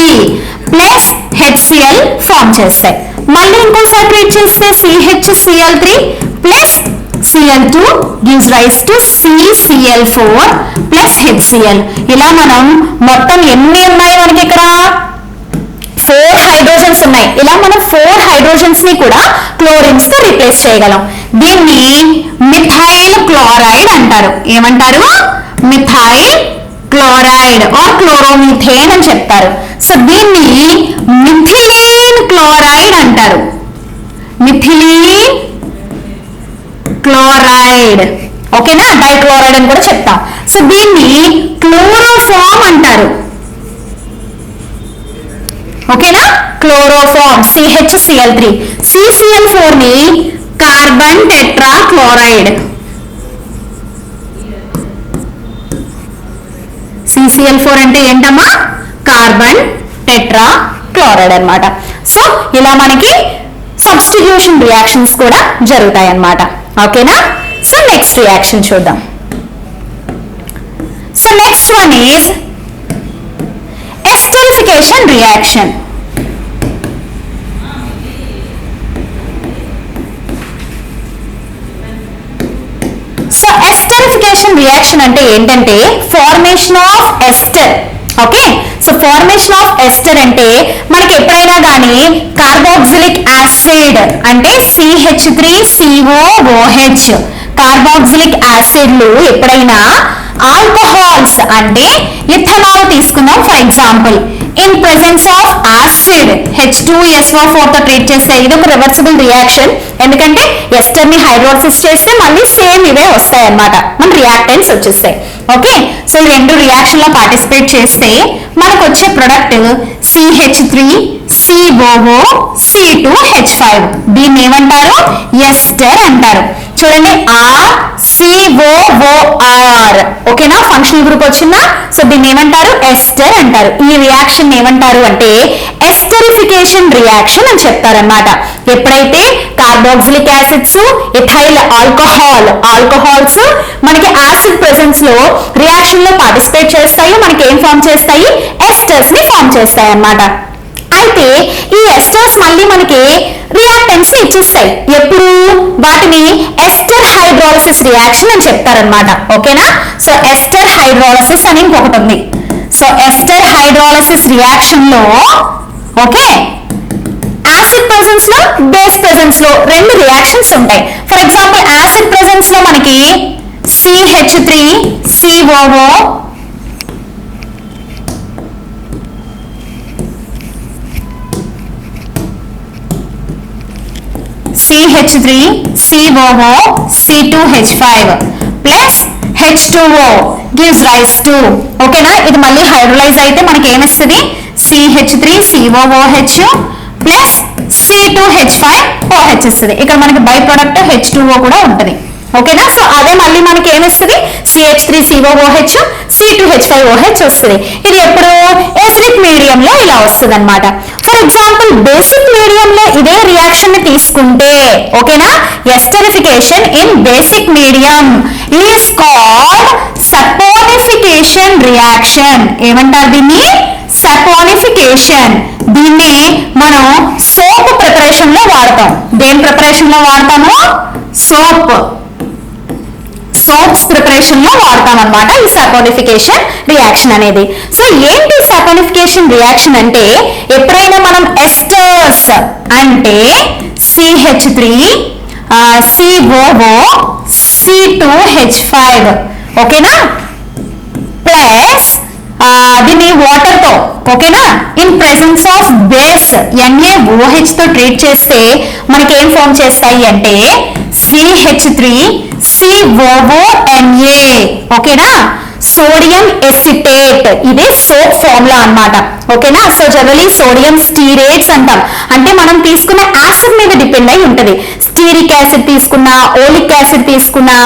ప్లస్ HCl ఫామ్ చేస్తాయి. మళ్ళీ ఇంకోసారి ట్రీట్ చేస్తే CHCl3 plus Cl2 gives rise to CCl4 plus HCl. ఇలా మనం మొత్తం ఎన్ని ఉన్నాయి మనకి ఇక్కడ? 4 హైడ్రోజన్స్ ఉన్నాయి. ఇలా మనం 4 హైడ్రోజన్స్ ని కూడా క్లోరిన్స్ తో రీప్లేస్ చేయగలం. దీన్ని మిథైల్ క్లోరైడ్ అంటారు. ఏమంటారు? మిథైల్ క్లోరైడ్ ఆర్ క్లోరోమిథేన్ అని చెప్తారు. సో దీన్ని మిథిలీన్ క్లోరైడ్ అంటారు. మిథిలీన్ క్లోరైడ్, ఓకేనా, డైక్లోరైడ్ అని కూడా చెప్తాం. సో దీన్ని క్లోరోఫామ్ అంటారు, ఓకేనా, క్లోరోఫామ్. CHCl3, CCl4 ని కార్బన్ టెట్రా క్లోరైడ్. CCl4 అంటే ఏంటమ్మా, కార్బన్ టెట్రా క్లోరైడ్ అన్నమాట. సో ఇలా మనకి సబ్స్టిట్యూషన్ రియాక్షన్స్ కూడా జరుగుతాయి అన్నమాట, ఓకేనా. సో నెక్స్ట్ రియాక్షన్ చూద్దాం. So next one is esterification reaction. So esterification reaction అంటే ఏంటంటే formation of ester. Okay, so formation of ester అంటే మనకి ఎప్పుడైనా కానీ కార్బాక్సిలిక్ యాసిడ్ అంటే CH3COOH కార్బాక్సిలిక్ యాసిడ్లు ఎప్పుడైనా ఆల్కహాల్స్ అంటే ఇథనాల్ తీసుకుందాం for example, in presence of acid H2SO4 తో ట్రీట్ చేస్తే ఇది ఒక రివర్సిబుల్ రియాక్షన్. ఎందుకంటే ఎస్టర్ ని హైడ్రోలిసిస్ చేస్తే మళ్ళీ సేమ్ ఇవే వస్తాయి అన్నమాట, మన రియాక్టెంట్స్ వచ్చేస్తాయి. ఓకే, సో ఈ రెండు రియాక్షన్ లో పార్టిసిపేట్ చేస్తే మనకు వచ్చే ప్రొడక్ట్ CH3COOC2H5. దీన్ని ఏమంటారు, ఎస్టర్ అంటారు. చూడండి RCOOR, ఓకేనా, ఫంక్షనల్ గ్రూప్ వచ్చిందా. సో దీన్ని ఏమంటారు, ఎస్టర్ అంటారు. ఈ రియాక్షన్ ఏమంటారు అంటే ఎస్టరిఫికేషన్ రియాక్షన్ అని చెప్తారన్నమాట. ఎప్పుడైతే కార్బాక్సిలిక్ యాసిడ్స్ ఇథైల్ ఆల్కహాల్స్ మనకి యాసిడ్ ప్రెసెన్స్ లో రియాక్షన్ లో పార్టిసిపేట్ చేస్తాయి, మనకి ఏం ఫామ్ చేస్తాయి, ఎస్టర్స్ ని ఫామ్ చేస్తాయి అన్నమాట. అయితే ఈ ఎస్టర్స్ మళ్ళీ మనకి రియాక్టెంట్స్ ఇచ్చిస్తాయి. ఎప్పుడు వాటిని ఎస్టర్ హైడ్రాలసిస్ రియాక్షన్ అని చెప్తారనమాట, ఓకేనా. సో ఎస్టర్ హైడ్రాలసిస్ అని ఇంకొకటి ఉంది. సో ఎస్టర్ హైడ్రాలసిస్ రియాక్షన్ లో ఓకే యాసిడ్ ప్రెసెన్స్ లో బేస్ ప్రెసెన్స్ లో రెండు రియాక్షన్స్ ఉంటాయి. ఫర్ ఎగ్జాంపుల్ యాసిడ్ ప్రెసెన్స్ లో మనకి CH3COO CH3COOC2H5 plus H2O gives rise to, ఓకేనా, ఇది మళ్ళీ హైడ్రోలైజ్ అయితే మనకి ఏమిస్తుంది, CH3COOH plus C2H5OH ఇస్తుంది. ఇక్కడ మనకి బై ప్రొడక్ట్ H2O కూడా ఉంటుంది, ఓకేనా. సో అదే మళ్ళీ మనకి ఏమిస్తుంది, CH3COOH C2H5OH వస్తుంది. ఇది ఎప్పుడు ఎసిడిక్ మీడియం లో ఇలా వస్తుంది అనమాట. ఫర్ ఎగ్జాంపుల్ బేసిక్ మీడియం లో ఇదే రియాక్షన్ ని తీసుకుంటే, ఓకేనా, esterification in basic medium is called saponification reaction. ఏమంటారు దీన్ని, సపోనిఫికేషన్. దీన్ని మనం సోప్ ప్రిపరేషన్ లో వాడతాం. దేని ప్రిపరేషన్ లో వాడతాము, సోప్స్ ప్రిపరేషన్ లో వాడతాం అన్నమాట ఈ సపోనిఫికేషన్ రియాక్షన్ అనేది. సో ఏంటి సపోనిఫికేషన్ రియాక్షన్ అంటే ఎప్పుడైనా మనం ఎస్టర్స్ అంటే CH3COOC2H5 ఓకేనా ప్లస్ దీన్ని వాటర్ తో, ఓకేనా, in presence of base NaOH తో ట్రీట్ చేస్తే మనకి ఏం ఫామ్ చేస్తాయి అంటే CH3COONA, ఓకేనా, సోడియం ఎసిటేట్. ఇదే సోప్ ఫార్ములా అన్నమాట, ఓకేనా. సో జనరలీ సోడియం స్టీరేట్స్ అంటాం, అంటే మనం తీసుకున్న యాసిడ్ మీద డిపెండ్ అయి ఉంటది. స్టీరిక్ యాసిడ్ తీసుకున్నా, ఓలిక్ యాసిడ్ తీసుకున్నా,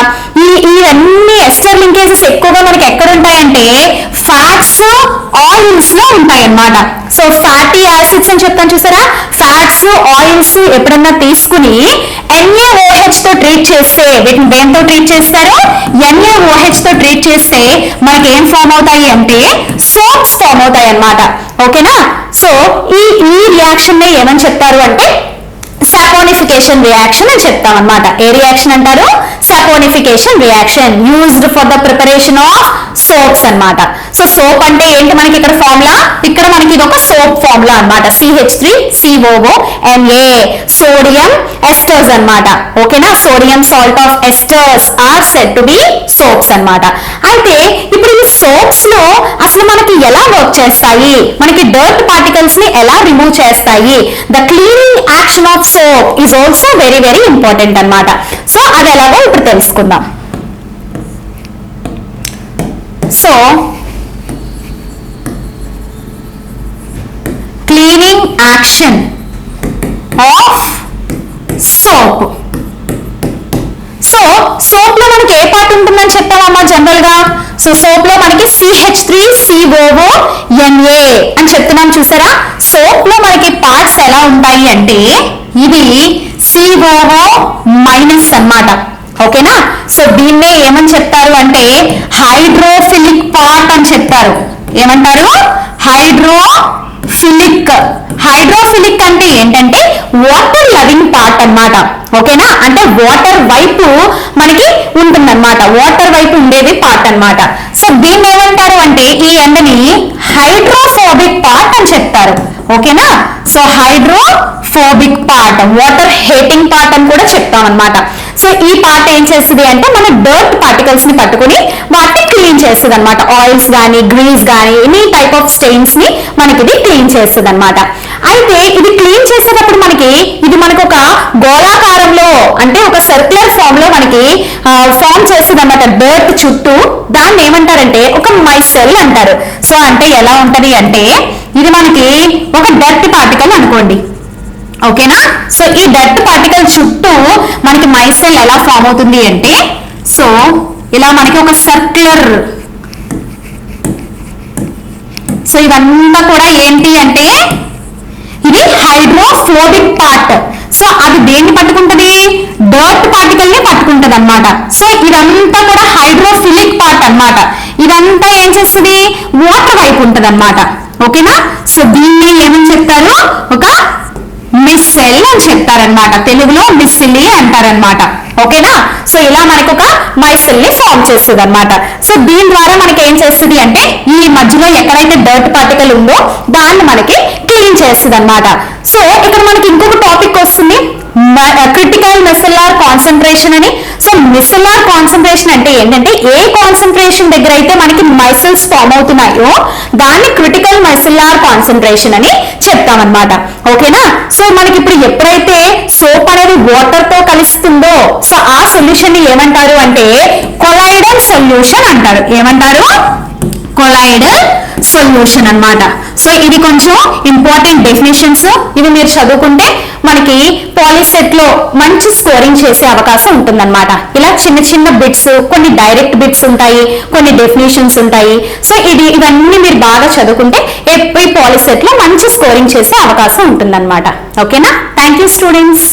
ఇవన్నీ ఎస్టర్ లింకేజెస్ ఎక్కువగా మనకి ఎక్కడ ఉంటాయంటే ఫ్యాట్స్ ఆయిల్స్ లో ఉంటాయి అన్నమాట. సో ఫ్యాటీ యాసిడ్స్ అని చెప్తాను చూసారా, ఫ్యాట్స్ ఆయిల్స్ ఎప్పుడన్నా తీసుకుని NaOH తో ట్రీట్ చేస్తే, వీటిని దేంతో ట్రీట్ చేస్తారు, NaOH తో ట్రీట్ చేస్తే మనకి ఏం ఫామ్ అవుతాయి అంటే సోప్స్ ఫామ్ అవుతాయి అన్నమాట, ఓకేనా. సో ఈ రియాక్షన్ ని ఏమని చెప్తారు అంటే సపోనిఫికేషన్ రియాక్షన్ అని చెప్తాం అన్నమాట. ఏ రియాక్షన్ అంటారు, saponification reaction used for the preparation of swords అన్నమాట. సో సోప్ అంటే ఏంటి మనకి ఇక్కడ ఫార్ములా, ఇక్కడ మనకి ఇది ఒక సోప్ ఫార్ములా అన్నమాట. CH3COONA సోడియం ఎస్టర్స్ అన్నమాట. ఓకేనా, sodium salt of esters are said to be soaps అన్నమాట. అయితే ఇప్పుడు ఈ సోప్స్ లో అసలు మనకి ఎలా వర్క్ చేస్తాయి, మనకి డర్ట్ పార్టికల్స్ ని ఎలా రిమూవ్ చేస్తాయి, the cleaning action of soap is also very very important అన్నమాట. సో అది ఎలాగో ఇప్పుడు తెలుసుకుందాం. So cleaning action of soap. So soap లో మనకి ఏ పార్ట్ ఉంటుందని చెప్పామమ్మా జనరల్ గా? సో సోప్ లో మనకి CH3COONA అని చెప్తున్నాం చూసారా. సోప్ లో మనకి పార్ట్స్ ఎలా ఉంటాయి అంటే ఇవి COO- అన్నమాట. ఓకేనా, సో దీన్నే ఏమని చెప్తారు అంటే హైడ్రోఫిలిక్ పార్ట్ అని చెప్తారు. ఏమంటారు? హైడ్రోఫిలిక్. హైడ్రోఫిలిక్ అంటే ఏంటంటే వాటర్ లవింగ్ పార్ట్ అన్నమాట. ఓకేనా, అంటే వాటర్ వైపు మనకి ఉంటుందన్నమాట, వాటర్ వైపు ఉండేది పార్ట్ అన్నమాట. సో దీన్ని ఏమంటారు అంటే ఈ ఎండని హైడ్రోఫోబిక్ పార్ట్ అని చెప్తారు. ఓకేనా, so hydrophobic part, water hating part అని కూడా చెప్తాం అన్నమాట. సో ఈ పార్ట్ ఏం చేస్తుంది అంటే మన డర్ట్ పార్టికల్స్ ని పట్టుకుని వాటిని క్లీన్ చేస్తుంది అనమాట. ఆయిల్స్ కానీ గ్రీస్ కానీ ఎనీ టైప్ ఆఫ్ స్టెయిన్స్ ని మనకి ఇది క్లీన్ చేస్తుంది అనమాట. అయితే ఇది క్లీన్ చేసేటప్పుడు మనకి ఇది మనకు ఒక గోళాకారంలో అంటే ఒక సర్క్యులర్ ఫామ్ లో మనకి ఫామ్ చేస్తుంది అనమాట డర్ట్ చుట్టూ. దాన్ని ఏమంటారంటే ఒక మైసెల్ అంటారు. సో అంటే ఎలా ఉంటది అంటే ఇది మనకి ఒక డర్ట్ పార్టికల్ అనుకోండి. ఓకేనా, సో ఈ డర్ట్ పార్టికల్ చుట్టూ మనకి మైసెల్ ఎలా ఫామ్ అవుతుంది అంటే సో ఇలా మనకి ఒక సర్క్యులర్. సో ఇదంతా కూడా ఏంటి అంటే ఇది హైడ్రోఫోబిక్ పార్ట్. సో అది దేన్ని పట్టుకుంటది? డర్ట్ పార్టికల్ ని పట్టుకుంటది అన్నమాట. సో ఇదంతా కూడా హైడ్రోఫిలిక్ పార్ట్ అన్నమాట. ఇదంతా ఏం చేస్తుంది? వాటర్ వైపు ఉంటది అన్నమాట. ఓకేనా, సో దీన్ని ఏమని చెప్తారు? ఒక మిస్సెల్ అని చెప్తారనమాట. తెలుగులో మిస్సిలి అంటారనమాట. ఓకేనా, సో ఇలా మనకు ఒక మైసెల్ ని ఫామ్ చేస్తుంది అనమాట. సో దీని ద్వారా మనకి ఏం చేస్తుంది అంటే ఈ మధ్యలో ఎక్కడైతే డర్ట్ పార్టికల్ ఉందో దాన్ని మనకి క్లీన్ చేస్తుంది అనమాట. సో ఇక్కడ మనకి ఇంకొక టాపిక్ వస్తుంది, క్రిటికల్ మిసెల్లార్ కాన్సన్ట్రేషన్ అని. సో మిసెల్లార్ కాన్సన్ట్రేషన్ అంటే ఏంటంటే ఏ కాన్సన్ట్రేషన్ దగ్గర అయితే మనకి మైసెల్స్ ఫామ్ అవుతున్నాయో దాన్ని క్రిటికల్ మిసెల్లార్ కాన్సన్ట్రేషన్ అని చెప్తామన్నమాట. ఓకేనా, సో మనకి ఇప్పుడు ఎప్పుడైతే సోప్ అనేది వాటర్ తో కలుస్తుందో సో ఆ సొల్యూషన్ ని ఏమంటారు అంటే కొలాయిడల్ సొల్యూషన్ అంటారు. ఏమంటారు? కొలాయిడల్ సొల్యూషన్ అన్నమాట. సో ఇది కొంచెం ఇంపార్టెంట్ డెఫినేషన్స్. ఇవి మీరు చదువుకుంటే మనకి పాలిసెట్ లో మంచి స్కోరింగ్ చేసే అవకాశం ఉంటుందన్నమాట. ఇలా చిన్న చిన్న బిట్స్, కొన్ని డైరెక్ట్ బిట్స్ ఉంటాయి, కొన్ని డెఫినేషన్స్ ఉంటాయి. సో ఇవన్నీ మీరు బాగా చదువుకుంటే ఈ పాలిసెట్ లో మంచి స్కోరింగ్ చేసే అవకాశం ఉంటుందన్నమాట. ఓకేనా, థ్యాంక్ యూ స్టూడెంట్స్.